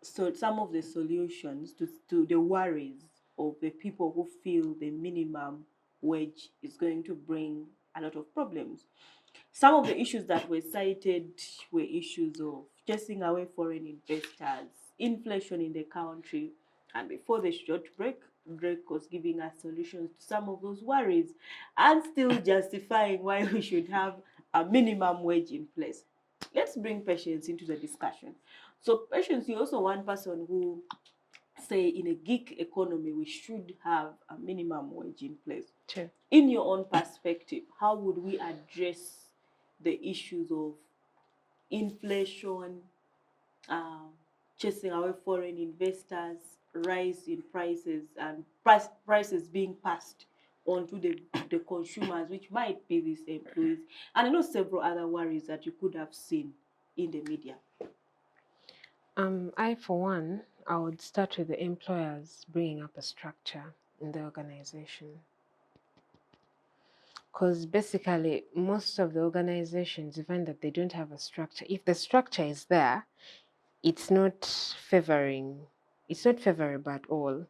so some of the solutions to the worries of the people who feel the minimum wage is going to bring a lot of problems. Some of the issues that were cited were issues of chasing away foreign investors, inflation in the country, and before the short break, Drake was giving us solutions to some of those worries and still justifying why we should have a minimum wage in place. Let's bring Patience into the discussion. So, Patience, you're also one person who say in a gig economy we should have a minimum wage in place. Sure. In your own perspective, how would we address the issues of inflation, chasing away foreign investors, rise in prices, and prices being passed on to the consumers, which might be these employees, and I know several other worries that you could have seen in the media? I, for one, I would start with the employers bringing up a structure in the organization. Because basically, most of the organizations, you find that they don't have a structure. If the structure is there, it's not favorable at all.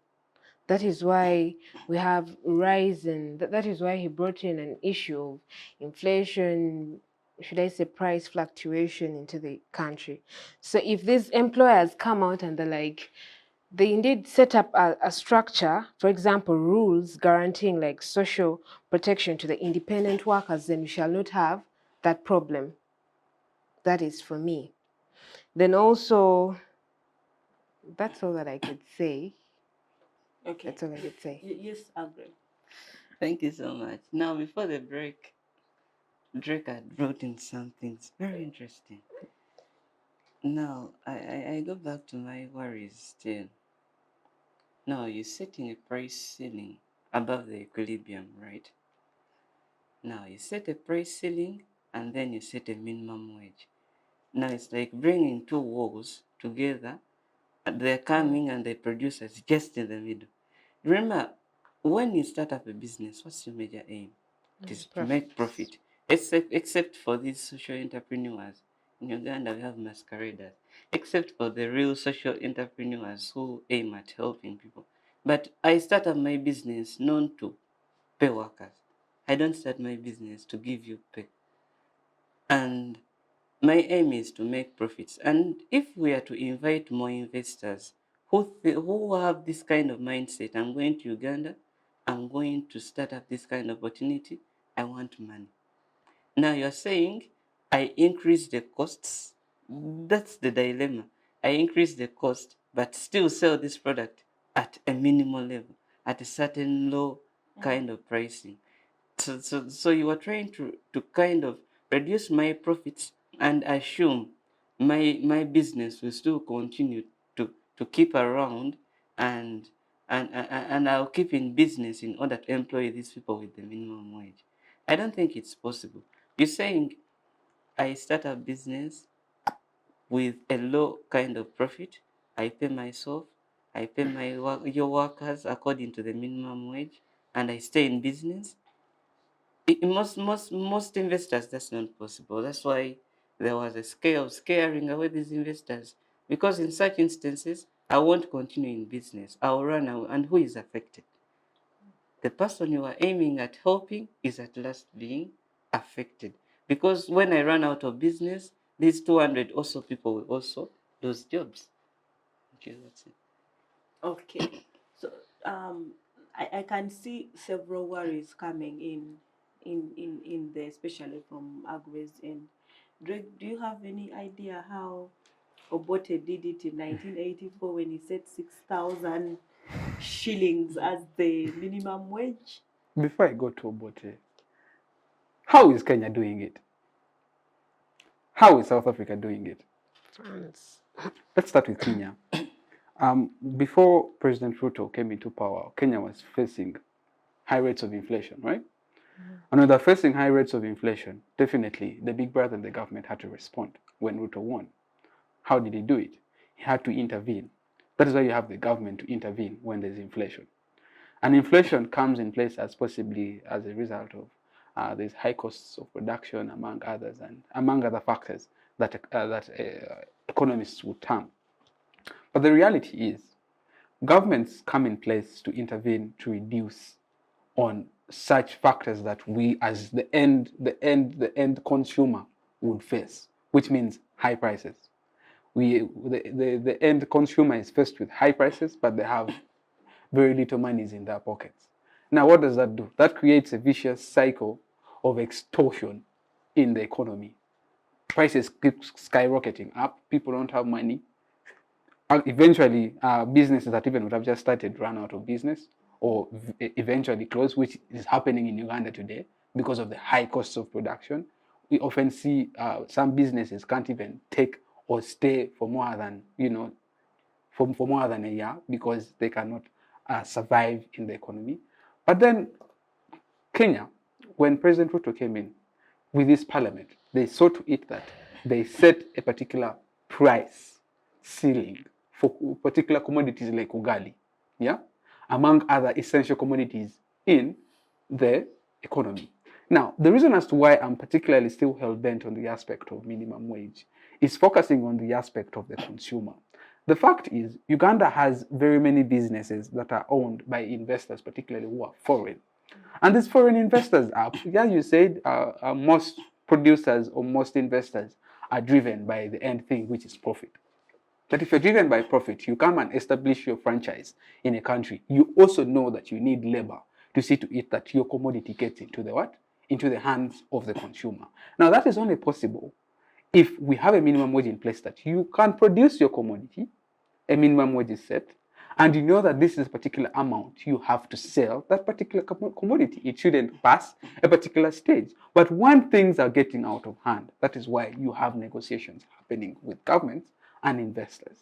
That is why we have rise in, that is why he brought in an issue of inflation, should I say price fluctuation into the country. So if these employers come out and they're like, they indeed set up a structure, for example, rules guaranteeing like social protection to the independent workers, then we shall not have that problem. That is for me. Then also, that's all that I could say. Okay. That's all I could say. Yes, agree. Thank you so much. Now, before the break, Drake had brought in some things very interesting. Now, I go back to my worries still. Now, you're setting a price ceiling above the equilibrium, right? Now, you set a price ceiling and then you set a minimum wage. Now, it's like bringing two walls together. They're coming and the producers just in the middle. Remember, when you start up a business, what's your major aim? It is to make profit. Except for these social entrepreneurs. In Uganda, we have masqueraders. Except for the real social entrepreneurs who aim at helping people. But I start up my business known to pay workers. I don't start my business to give you pay. And my aim is to make profits. And if we are to invite more investors who have this kind of mindset, I'm going to Uganda, I'm going to start up this kind of opportunity, I want money. Now you're saying I increase the costs. That's the dilemma. I increase the cost, but still sell this product at a minimal level, at a certain low kind of pricing. So you are trying to kind of reduce my profits and assume my business will still continue to keep around and and I'll keep in business in order to employ these people with the minimum wage. I don't think it's possible. You're saying I start a business with a low kind of profit, I pay myself, I pay your workers according to the minimum wage, and I stay in business. Most investors, that's not possible. That's why there was a scare of scaring away these investors, because in such instances I won't continue in business, I'll run away. And who is affected? The person you are aiming at helping is at last being affected, because when I run out of business, these 200 also people will also lose jobs. wages. That's it. Okay. So I can see several worries coming in there, especially from Agwe's end. Drake, do you have any idea how Obote did it in 1984 when he set 6,000 shillings as the minimum wage? Before I go to Obote, how is Kenya doing it? How is South Africa doing it? France. Let's start with Kenya. Before President Ruto came into power, Kenya was facing high rates of inflation, right? And when they're facing high rates of inflation, definitely the big brother and the government had to respond when Ruto won. How did he do it? He had to intervene. That is why you have the government to intervene when there's inflation. And inflation comes in place as possibly as a result of there's high costs of production, among others, and among other factors that economists would term. But the reality is, governments come in place to intervene to reduce on such factors that we, as the end consumer, would face, which means high prices. The end consumer is faced with high prices, but they have very little monies in their pockets. Now, what does that do? That creates a vicious cycle of extortion in the economy. Prices keep skyrocketing up. People don't have money. Eventually, businesses that even would have just started run out of business or eventually close, which is happening in Uganda today because of the high costs of production. We often see some businesses can't even take or stay for more than, for more than a year because they cannot survive in the economy. But then Kenya, when President Ruto came in with this parliament, they saw to it that they set a particular price ceiling for particular commodities like ugali, among other essential commodities in the economy. Now, the reason as to why I'm particularly still hell-bent on the aspect of minimum wage is focusing on the aspect of the consumer. The fact is, Uganda has very many businesses that are owned by investors, particularly who are foreign. And these foreign investors are, you said, most producers or most investors are driven by the end thing, which is profit. But if you're driven by profit, you come and establish your franchise in a country. You also know that you need labor to see to it that your commodity gets into the what? Into the hands of the consumer. Now, that is only possible if we have a minimum wage in place that you can produce your commodity, a minimum wage is set, and you know that this is a particular amount you have to sell that particular commodity. It shouldn't pass a particular stage. But when things are getting out of hand, that is why you have negotiations happening with governments and investors.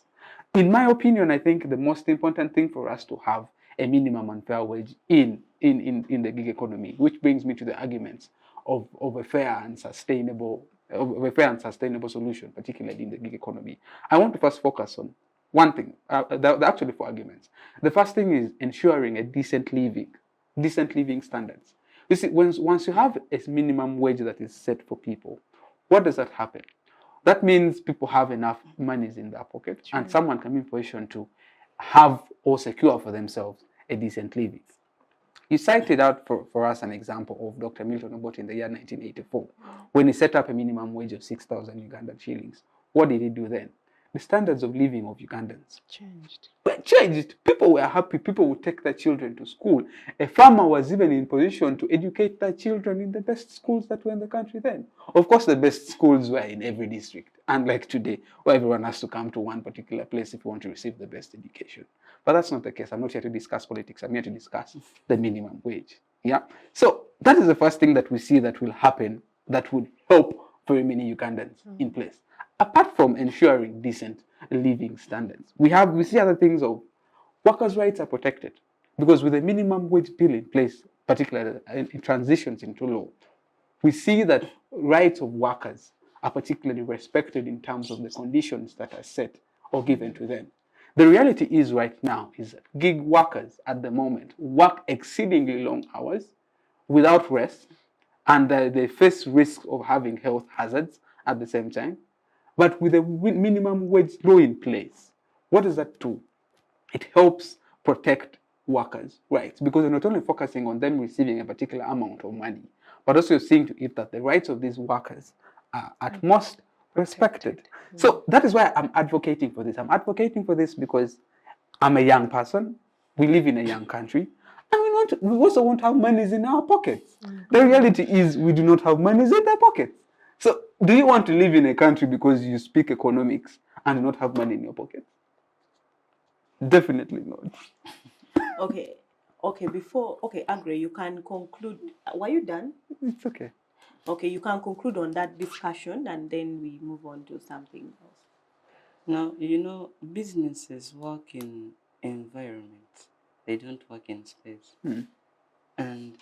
In my opinion, I think the most important thing for us to have a minimum and fair wage in the gig economy, which brings me to the arguments of a fair and sustainable solution, particularly in the gig economy. I want to first focus on one thing. There are actually four arguments. The first thing is ensuring a decent living standards. You see, once you have a minimum wage that is set for people, what does that happen? That means people have enough monies in their pocket, and someone can be in position to have or secure for themselves a decent living. You cited out for us an example of Dr. Milton Obote in the year 1984, when he set up a minimum wage of 6,000 Ugandan shillings. What did he do then? The standards of living of Ugandans changed. People were happy. People would take their children to school. A farmer was even in position to educate their children in the best schools that were in the country then. Of course, the best schools were in every district, unlike today, where everyone has to come to one particular place if you want to receive the best education. But that's not the case. I'm not here to discuss politics. I'm here to discuss the minimum wage. Yeah. So that is the first thing that we see that will happen that would help very many Ugandans in place. Apart from ensuring decent living standards, we see other things of workers' rights are protected, because with a minimum wage bill in place, particularly in transitions into law, we see that rights of workers are particularly respected in terms of the conditions that are set or given to them. The reality is right now is that gig workers at the moment work exceedingly long hours without rest, and they face risks of having health hazards at the same time. But with a minimum wage law in place, what does that do? It helps protect workers' rights, because you're not only focusing on them receiving a particular amount of money, but also seeing to it that the rights of these workers are at most respected. So that is why I'm advocating for this. I'm advocating for this because I'm a young person. We live in a young country, and we also want to have monies in our pockets. The reality is we do not have monies in our pockets. So do you want to live in a country because you speak economics and not have money in your pocket? Definitely not. Okay. Okay, Agre, you can conclude. Were you done? It's okay. Okay, you can conclude on that discussion and then we move on to something else. Now, businesses work in environments. They don't work in space. And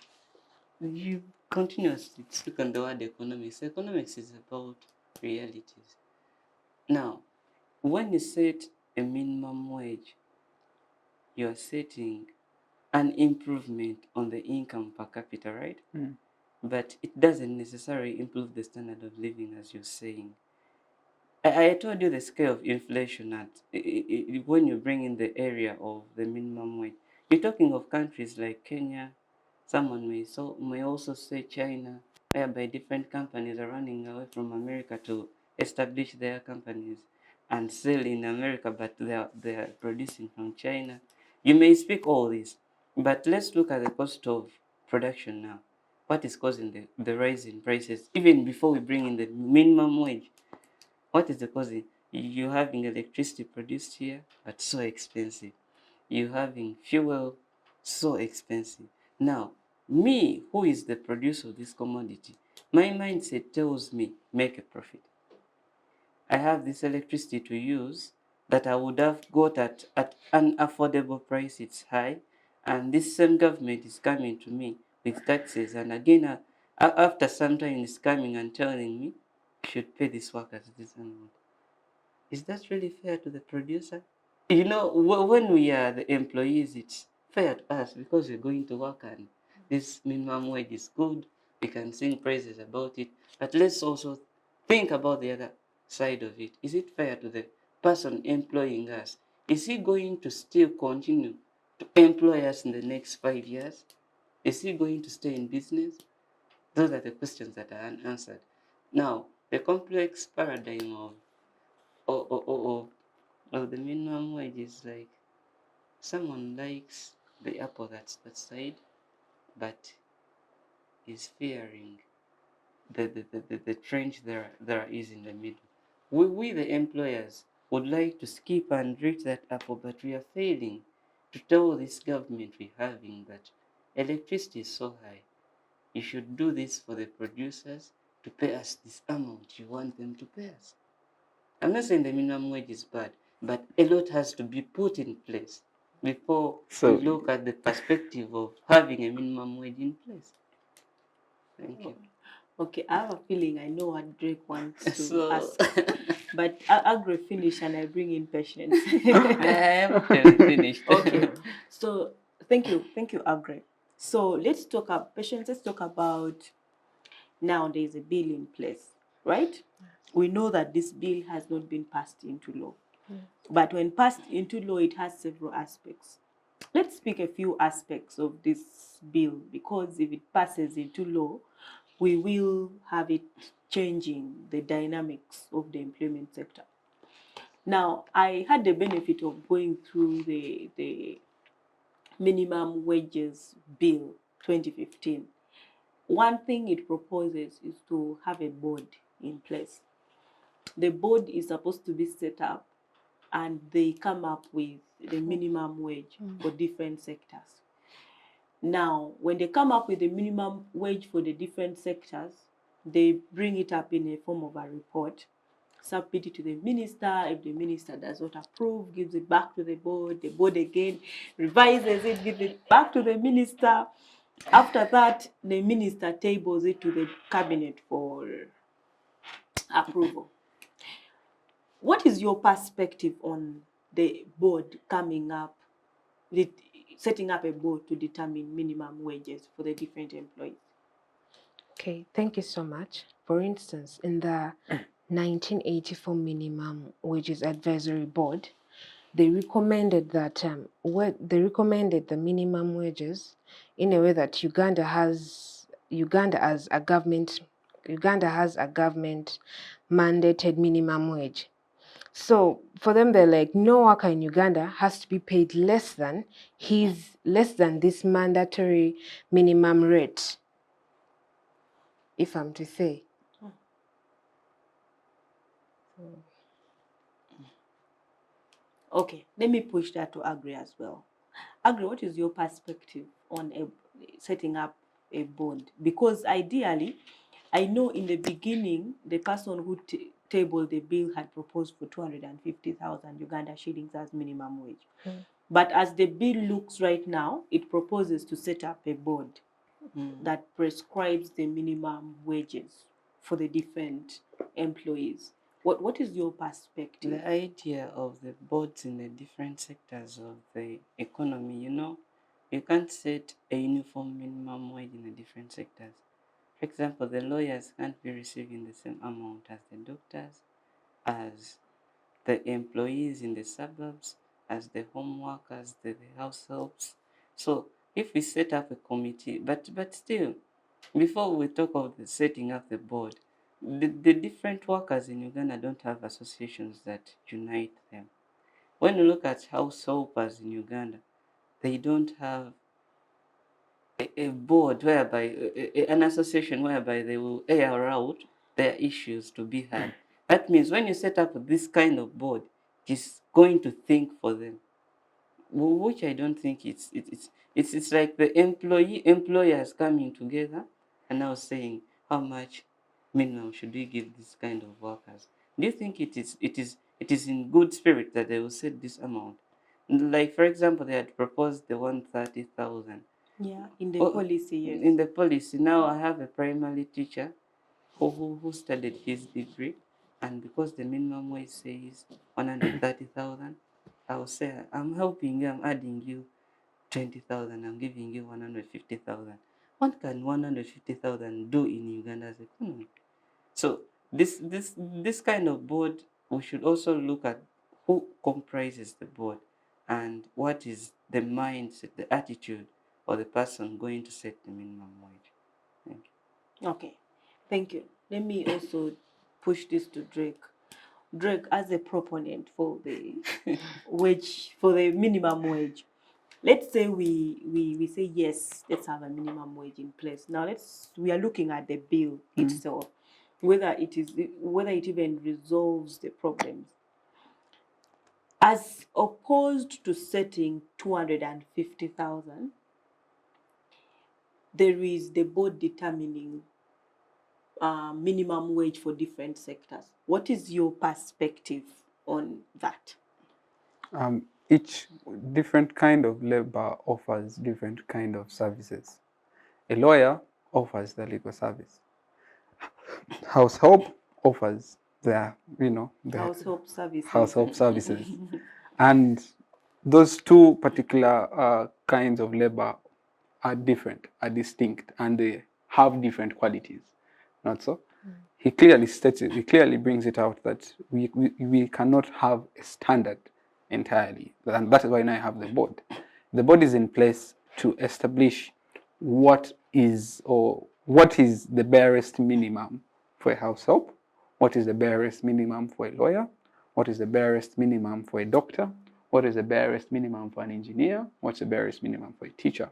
you continuously speak on the word economics. Economics is about realities. Now, when you set a minimum wage, you're setting an improvement on the income per capita, right? But it doesn't necessarily improve the standard of living, as you're saying. I told you the scale of inflation at when you bring in the area of the minimum wage. You're talking of countries like Kenya. Someone may also say China, whereby different companies are running away from America to establish their companies and sell in America, but they are producing from China. You may speak all this, but let's look at the cost of production now. What is causing the rise in prices, even before we bring in the minimum wage? What is the cause? You having electricity produced here, but so expensive. You having fuel, so expensive. Now, me, who is the producer of this commodity, my mindset tells me make a profit. I have this electricity to use that I would have got at an affordable price. It's high, and this same government is coming to me with taxes, and again, after some time, is coming and telling me I should pay these workers this amount. Is that really fair to the producer? When we are the employees, it's fair to us because we're going to work and this minimum wage is good. We can sing praises about it. But let's also think about the other side of it. Is it fair to the person employing us? Is he going to still continue to employ us in the next 5 years? Is he going to stay in business? Those are the questions that are unanswered. Now, the complex paradigm of the minimum wage is like someone likes the apple that's that side, but is fearing the trench there is in the middle. We the employers would like to skip and reach that apple, but we are failing to tell this government we're having that electricity is so high. You should do this for the producers to pay us this amount you want them to pay us. I'm not saying the minimum wage is bad, but a lot has to be put in place before we look at the perspective of having a minimum wage in place. Thank you. Okay, I have a feeling I know what Drake wants to So, ask, but I'll finish and I bring in Patience. I am actually finished. Okay, so thank you, Agre. So let's talk about Patience. Let's talk about now. There is a bill in place, right? We know that this bill has not been passed into law, but when passed into law, it has several aspects. Let's speak a few aspects of this bill because if it passes into law, we will have it changing the dynamics of the employment sector. Now, I had the benefit of going through the minimum wages bill 2015. One thing it proposes is to have a board in place. The board is supposed to be set up and they come up with the minimum wage for different sectors. Now, when they come up with the minimum wage for the different sectors, they bring it up in a form of a report, submit it to the minister. If the minister does not approve, gives it back to the board again revises it, gives it back to the minister. After that, the minister tables it to the cabinet for approval. What is your perspective on the board coming up, setting up a board to determine minimum wages for the different employees? Okay, thank you so much. For instance, in the 1984 Minimum Wages Advisory Board, they recommended that the minimum wages in a way that Uganda as a government Uganda has a government mandated minimum wage. So for them, they're like, no worker in Uganda has to be paid less than this mandatory minimum rate, if I'm to say. Okay, let me push that to Agri as well. Agri, what is your perspective on setting up a board? Because ideally, I know in the beginning, the person who tabled the bill had proposed for 250,000 Uganda shillings as minimum wage. But as the bill looks right now, it proposes to set up a board that prescribes the minimum wages for the different employees. What is your perspective? The idea of the boards in the different sectors of the economy, you can't set a uniform minimum wage in the different sectors. For example, the lawyers can't be receiving the same amount as the doctors, as the employees in the suburbs, as the home workers, the house helps. So if we set up a committee, but still, before we talk of the setting up the board, the different workers in Uganda don't have associations that unite them. When you look at house helpers in Uganda, they don't have a board whereby, an association whereby they will air out their issues to be heard. That means when you set up this kind of board, it's going to think for them, which I don't think it's like the employers coming together and now saying how much minimum should we give this kind of workers. Do you think it is in good spirit that they will set this amount? Like, for example, they had proposed the 130,000. Yeah, in the Oh, policy, yes. in the policy. Now I have a primary teacher who studied his degree, and because the minimum wage says 130,000, I will say, I'm helping you, I'm adding you 20,000, I'm giving you 150,000. What can 150,000 do in Uganda's economy? So this kind of board, we should also look at who comprises the board and what is the mindset, the attitude of the person going to set the minimum wage. Thank you. Okay, thank you. Let me also push this to Drake. Drake, as a proponent for the wage, for the minimum wage, let's say we say yes, let's have a minimum wage in place. Now we are looking at the bill itself, whether it even resolves the problems, as opposed to setting 250,000. There is the board determining minimum wage for different sectors. What is your perspective on that? Each different kind of labor offers different kind of services. A lawyer offers the legal service. House help offers the Household services. household services. And those two particular kinds of labor are different, are distinct, and they have different qualities. Not so? He clearly states it, he clearly brings it out that we cannot have a standard entirely. And that is why now I have the board. The board is in place to establish what is the barest minimum for a house help, what is the barest minimum for a lawyer, what is the barest minimum for a doctor, what is the barest minimum for an engineer, what's the barest minimum for a teacher.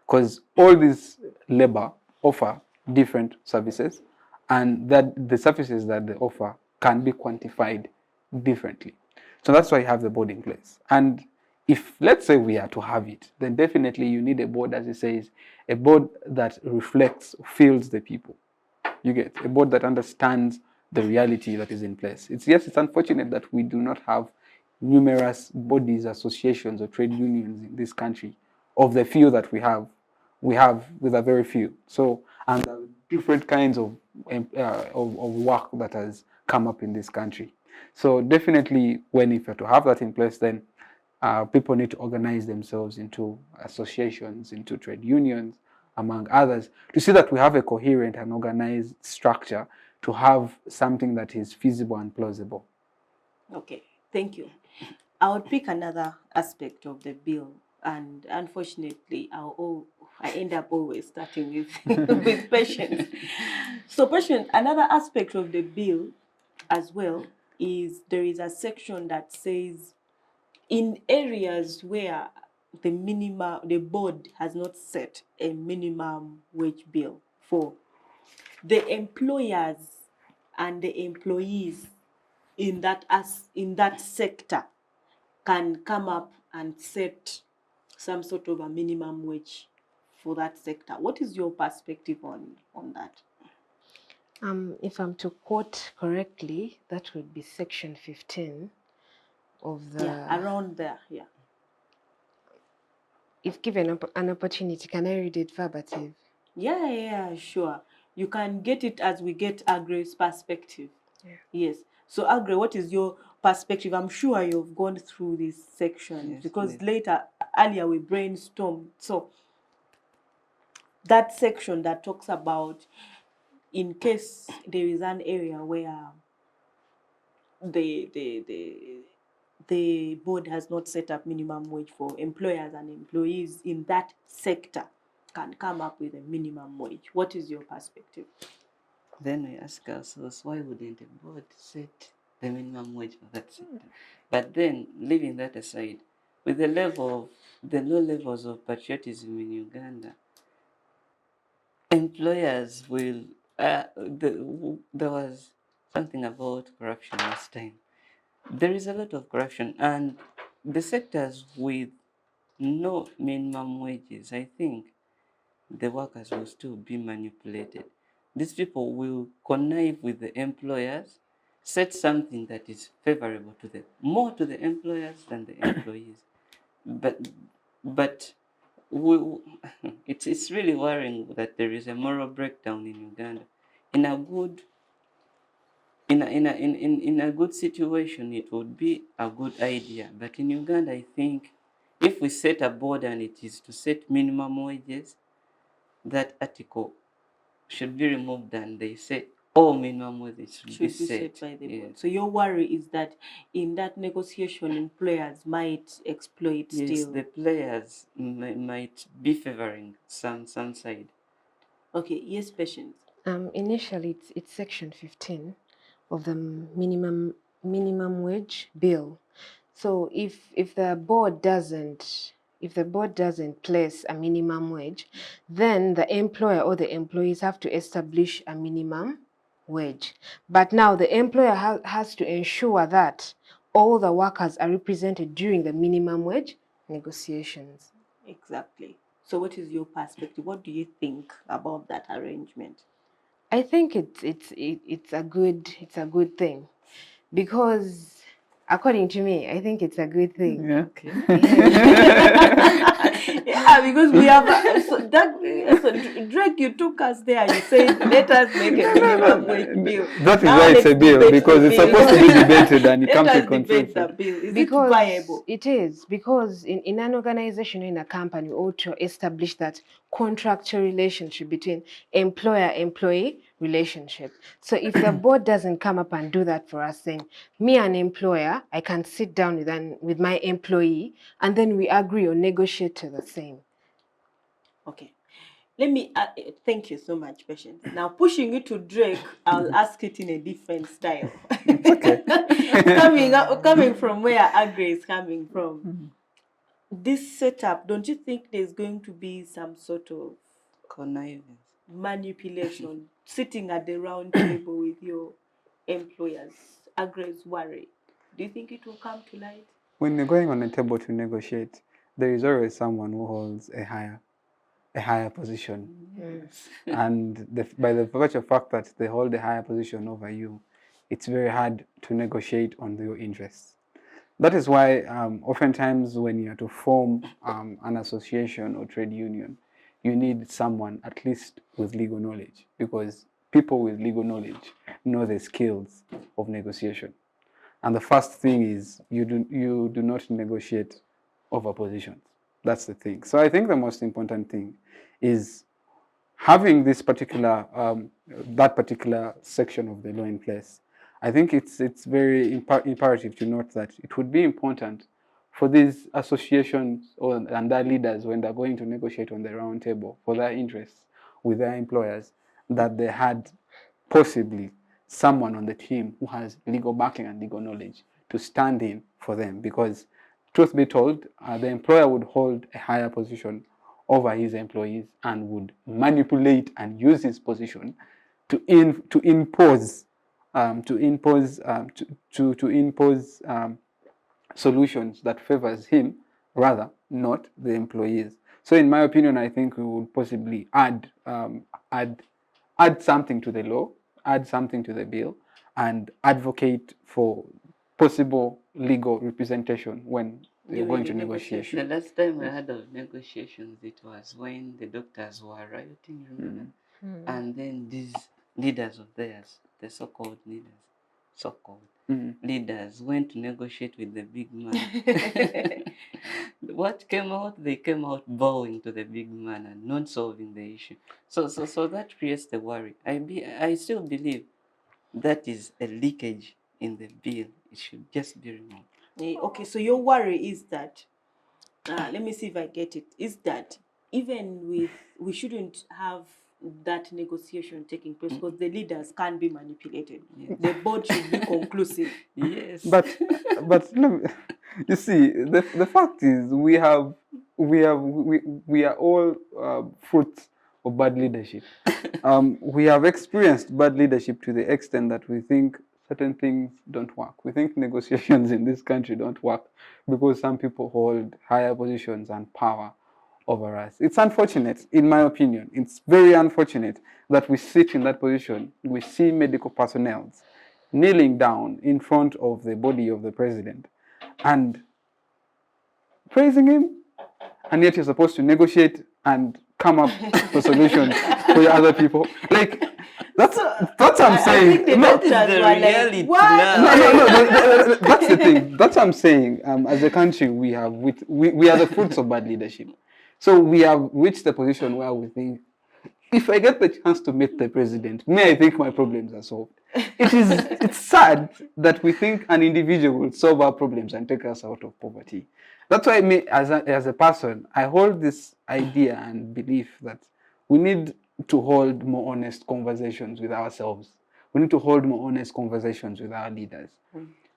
Because all these labor offer different services, and that the services that they offer can be quantified differently. So that's why you have the board in place. And if, let's say, we are to have it, then definitely you need a board, as it says, a board that reflects, feels the people. You get a board that understands the reality that is in place. It's unfortunate that we do not have numerous bodies, associations, or trade unions in this country. Of the few that we have with a very few. So, and different kinds of work that has come up in this country. So definitely, if you're to have that in place, then people need to organize themselves into associations, into trade unions, among others, to see that we have a coherent and organized structure to have something that is feasible and plausible. Okay, thank you. I would pick another aspect of the bill And unfortunately, I end up always starting with with Patience. So Patience, another aspect of the bill as well is there is a section that says in areas where the board has not set a minimum wage bill for the employers and the employees in that sector can come up and set some sort of a minimum wage for that sector. What is your perspective on that? If I'm to quote correctly, that would be section 15 of the. Yeah, around there. Yeah. If given an opportunity, can I read it verbatim? Yeah, sure. You can get it as we get Agre's perspective. Yeah. Yes. So Agre, what is your perspective? I'm sure you've gone through this section Yes, because please. earlier we brainstormed. So that section that talks about in case there is an area where the board has not set up minimum wage for employers and employees in that sector can come up with a minimum wage. What is your perspective? Then we ask ourselves, why wouldn't a board set the minimum wage for that sector? But then, leaving that aside, with the low levels of patriotism in Uganda, employers will. There was something about corruption last time. There is a lot of corruption, and the sectors with no minimum wages, I think the workers will still be manipulated. These people will connive with the employers, set something that is favorable to them, more to the employers than the employees. But we, it's really worrying that there is a moral breakdown in Uganda. In a good in a good situation, it would be a good idea. But in Uganda, I think if we set a board and it is to set minimum wages, that article should be removed and they say all minimum wages should be set by the board. Yes. So your worry is that in that negotiation, employers might exploit Yes, still. the players might be favoring some side. Okay, yes, Patience. Initially, it's section 15 of the minimum wage bill. So if the board doesn't place a minimum wage, then the employer or the employees have to establish a minimum wage. But now the employer has to ensure that all the workers are represented during the minimum wage negotiations. Exactly. So what is your perspective? What do you think about that arrangement? I think it's a good thing, because according to me, I think it's a good thing. Yeah. Okay. Yeah, because we have Drake, you took us there. You said let us make a minimum wage bill. That is Now why it's let's a bill, debate because the it's bill. supposed to be debated and it Let comes to us debate the consensus. bill. Is Because it viable? it is, because in an organization or in a company, we ought to establish that contractual relationship between employer-employee relationship. So if the board doesn't come up and do that for us, then me, an employer, I can sit down with my employee, and then we agree or negotiate to the same. Okay. Let me thank you so much, Patience. Now pushing it to Drake, I'll ask it in a different style. It's okay. coming from where Agri is coming from. This setup, don't you think there's going to be some sort of Connivance. manipulation sitting at the round table with your employers? Agri's worry. Do you think it will come to light? When you're going on a table to negotiate, there is always someone who holds a higher position. Yes. And by the virtue of fact that they hold a higher position over you, it's very hard to negotiate on your interests. That is why oftentimes when you are to form an association or trade union, you need someone at least with legal knowledge, because people with legal knowledge know the skills of negotiation. And the first thing is you do not negotiate over positions. That's the thing. So I think the most important thing is having this particular that particular section of the law in place. I think it's very imperative to note that it would be important for these associations and their leaders when they're going to negotiate on the round table for their interests with their employers, that they had possibly someone on the team who has legal backing and legal knowledge to stand in for them. Because, truth be told, the employer would hold a higher position over his employees and would manipulate and use his position to impose solutions that favors him, rather not the employees. So, in my opinion, I think we would possibly add something to the law, add something to the bill, and advocate for possible legal representation when you're going to negotiation. The last time I heard of negotiations, it was when the doctors were rioting, remember? And then these leaders of theirs, the so-called leaders, went to negotiate with the big man. What came out? They came out bowing to the big man and not solving the issue. So that creates the worry. I still believe that is a leakage in the bill. It should just be removed. Okay, so your worry is that, let me see if I get it, is that even with, we shouldn't have that negotiation taking place because the leaders can't be manipulated. Yes. The board should be conclusive. Yes. But you see, the fact is we are all fruits of bad leadership. We have experienced bad leadership to the extent that we think certain things don't work. We think negotiations in this country don't work because some people hold higher positions and power over us. It's unfortunate, in my opinion. It's very unfortunate that we sit in that position. We see medical personnel kneeling down in front of the body of the president and praising him, and yet you're supposed to negotiate and come up with solutions for your other people. Like, that's what I'm saying. That is the reality. No, that's the thing. That's what I'm saying. As a country, we are the fruits of bad leadership. So we have reached a position where we think, if I get the chance to meet the president, may I think my problems are solved. It's sad that we think an individual will solve our problems and take us out of poverty. That's why me, as a person, I hold this idea and belief that we need to hold more honest conversations with ourselves. We need to hold more honest conversations with our leaders.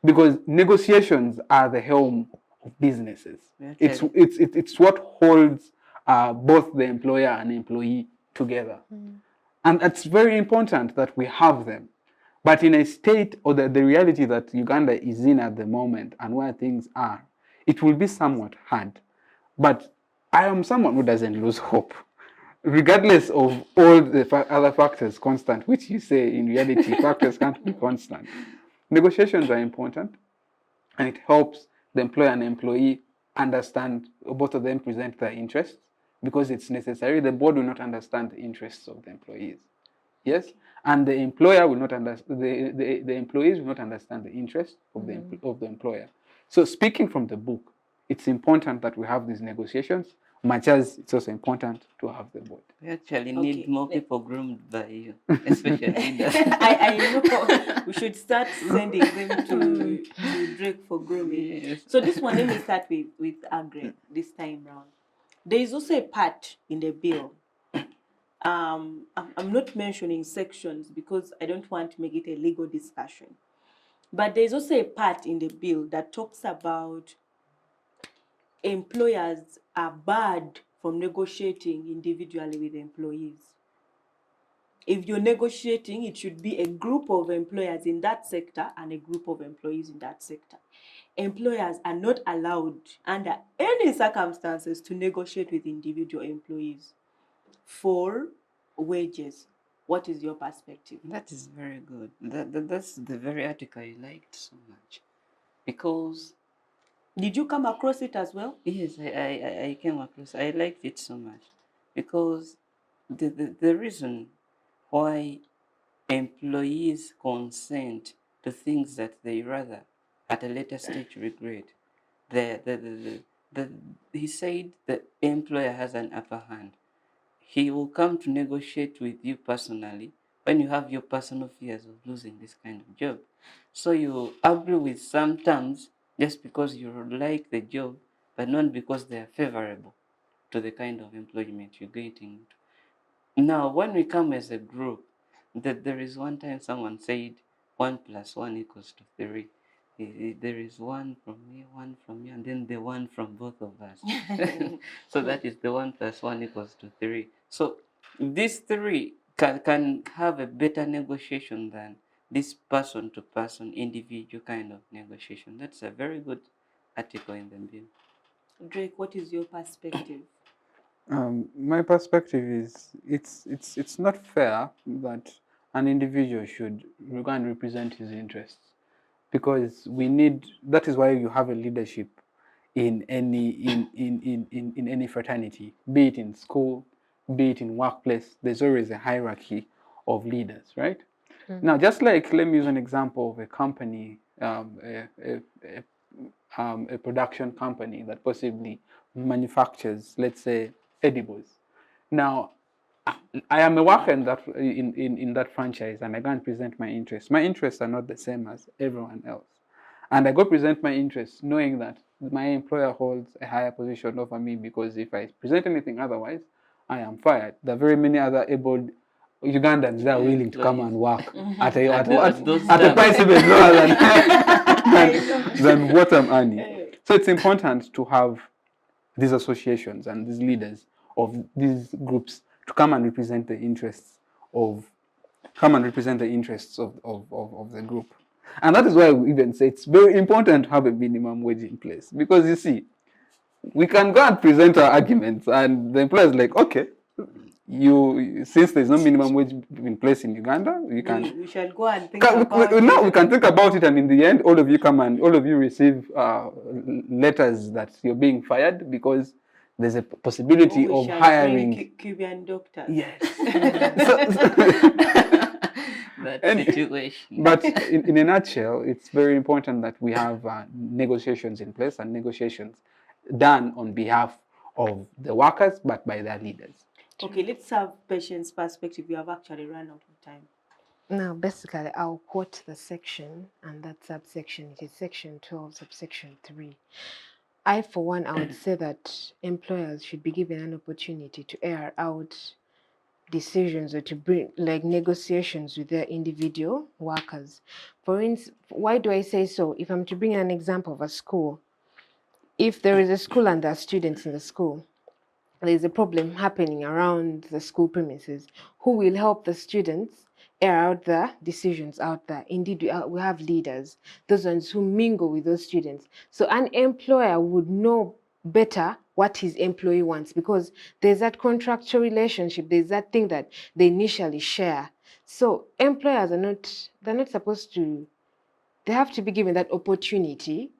Because negotiations are the helm of businesses. Okay. It's what holds both the employer and employee together. And it's very important that we have them. But in a state, or the reality that Uganda is in at the moment and where things are, it will be somewhat hard. But I am someone who doesn't lose hope. Regardless of all the other factors constant, which you say in reality, factors can't be constant. Negotiations are important, and it helps the employer and employee understand, both of them present their interests, because it's necessary. The board will not understand the interests of the employees. Yes? And the employer will not understand, the employees will not understand the interests of the employer. So, speaking from the book, it's important that we have these negotiations, much as it's also important to have the board. We actually need more people groomed by you, especially leaders. I know. We should start sending them to Drake for grooming. Yes. So this one, let me start with Agri this time round. There is also a part in the bill. I'm not mentioning sections because I don't want to make it a legal discussion. But there's also a part in the bill that talks about employers are barred from negotiating individually with employees. If you're negotiating, it should be a group of employers in that sector and a group of employees in that sector. Employers are not allowed under any circumstances to negotiate with individual employees for wages. What is your perspective? That is very good. That's the very article I liked so much. Because... Did you come across it as well? Yes, I came across. I liked it so much. Because the reason why employees consent to things that they rather at a later stage regret. He said the employer has an upper hand. He will come to negotiate with you personally when you have your personal fears of losing this kind of job. So you agree with some terms just because you like the job, but not because they are favorable to the kind of employment you're getting into. Now, when we come as a group, that there is one time someone said 1 + 1 equals to 3. There is one from me, one from you, and then the one from both of us. So that is the 1 + 1 equals to 3. So these three can have a better negotiation than this person to person, individual kind of negotiation. That's a very good article in the bill. Drake, what is your perspective? My perspective is it's not fair that an individual should go and represent his interests, because we need, that is why you have a leadership in any fraternity, be it in school, be it in workplace. There's always a hierarchy of leaders, right? Now, just like, let me use an example of a company, a production company that possibly manufactures, let's say, edibles. Now, I am a worker in that franchise, and I can't present my interests. My interests are not the same as everyone else. And I go present my interests knowing that my employer holds a higher position over me, because if I present anything otherwise, I am fired. There are very many other able Ugandans that are willing to come and work at a price even lower than what I'm earning. So it's important to have these associations and these leaders of these groups to come and represent the interests of the group. And that is why we even say it's very important to have a minimum wage in place, because you see, we can go and present our arguments and the employer is like, okay, since there's no minimum wage in place in Uganda, we shall go and think about it. No, we can think about it, and in the end, all of you receive letters that you're being fired because there's a possibility of hiring Cuban doctors. Yes. That situation. But in a nutshell, it's very important that we have negotiations in place, and negotiations done on behalf of the workers, but by their leaders. Okay, let's have Patient's perspective. We have actually run out of time. Now, basically, I'll quote the section, and that subsection, it is section 12, subsection 3. I, for one, I would say that employers should be given an opportunity to air out decisions or to bring like negotiations with their individual workers. For instance, why do I say so? If I'm to bring an example of a school, if there is a school and there are students in the school, there's a problem happening around the school premises, who will help the students air out the decisions out there? Indeed, we have leaders, those ones who mingle with those students. So an employer would know better what his employee wants, because there's that contractual relationship, there's that thing that they initially share. So employers they're not supposed to, they have to be given that opportunity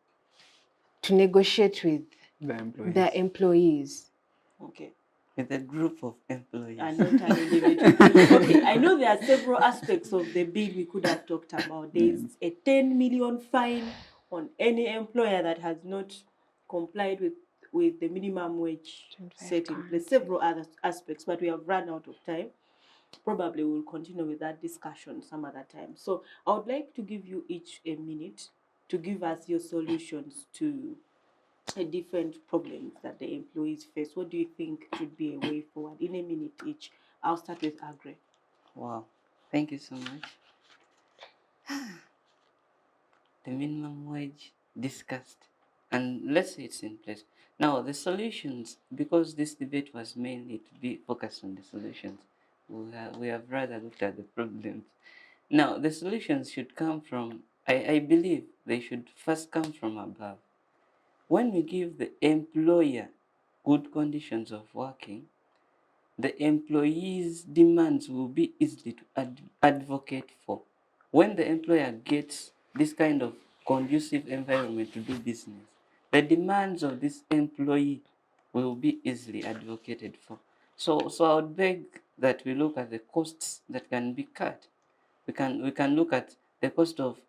to negotiate with their employees. Okay. With a group of employees. And not an individual. Okay, I know there are several aspects of the bill we could have talked about. There is a 10 million fine on any employer that has not complied with the minimum wage set in place. Several other aspects, but we have run out of time. Probably we'll continue with that discussion some other time. So I would like to give you each a minute to give us your solutions to different problems that the employees face. What do you think should be a way forward? In a minute each. I'll start with Agre. Wow, thank you so much. The minimum wage discussed, and let's say it's in place. Now, the solutions, because this debate was mainly to be focused on the solutions, we have rather looked at the problems. Now, the solutions should come from, I believe they should first come from above. When we give the employer good conditions of working, the employee's demands will be easy to advocate for. When the employer gets this kind of conducive environment to do business, the demands of this employee will be easily advocated for. So I would beg that we look at the costs that can be cut. We can look at the cost of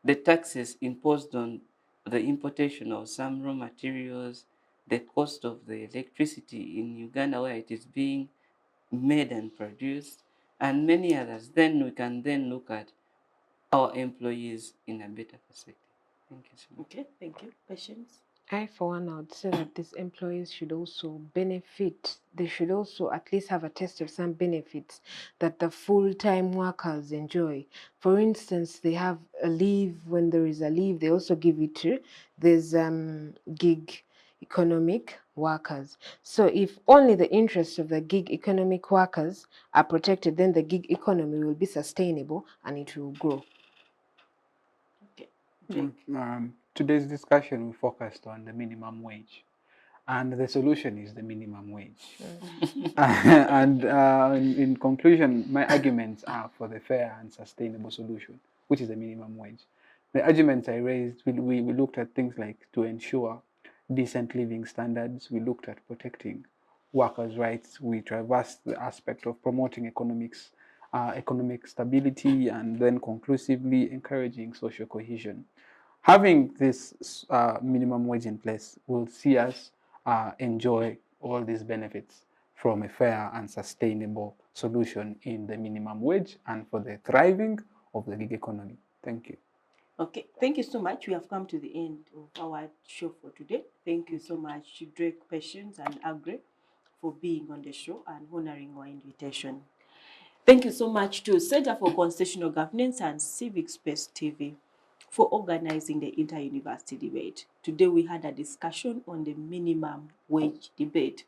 the taxes imposed on the importation of some raw materials, the cost of the electricity in Uganda where it is being made and produced, and many others. Then we can then look at our employees in a better perspective. Thank you so much. Okay, thank you. Patience? I, for one, would say that these employees should also benefit. They should also at least have a taste of some benefits that the full-time workers enjoy. For instance, they have a leave. When there is a leave, they also give it to these gig economic workers. So if only the interests of the gig economic workers are protected, then the gig economy will be sustainable and it will grow. Okay. Jake? Today's discussion we focused on the minimum wage, and the solution is the minimum wage. And in conclusion, my arguments are for the fair and sustainable solution, which is the minimum wage. The arguments I raised, we looked at things like to ensure decent living standards. We looked at protecting workers' rights. We traversed the aspect of promoting economic stability, and then conclusively encouraging social cohesion. Having this minimum wage in place will see us enjoy all these benefits from a fair and sustainable solution in the minimum wage and for the thriving of the gig economy. Thank you. Okay, thank you so much. We have come to the end of our show for today. Thank you so much, Drake, Patience, and Agre, for being on the show and honoring our invitation. Thank you so much to Center for Constitutional Governance and Civic Space TV for organizing the inter-university debate. Today we had a discussion on the minimum wage debate.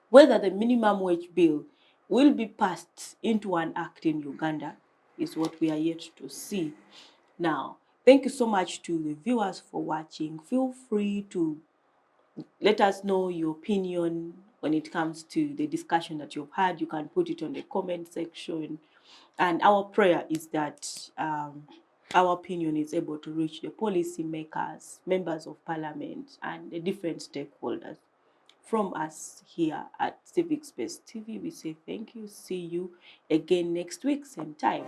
Whether the minimum wage bill will be passed into an act in Uganda is what we are yet to see. Now, thank you so much to the viewers for watching. Feel free to let us know your opinion when it comes to the discussion that you've had. You can put it on the comment section. And our prayer is that our opinion is able to reach the policy makers, members of parliament, and the different stakeholders. From us here at Civic Space TV, we say thank you. See you again next week, same time.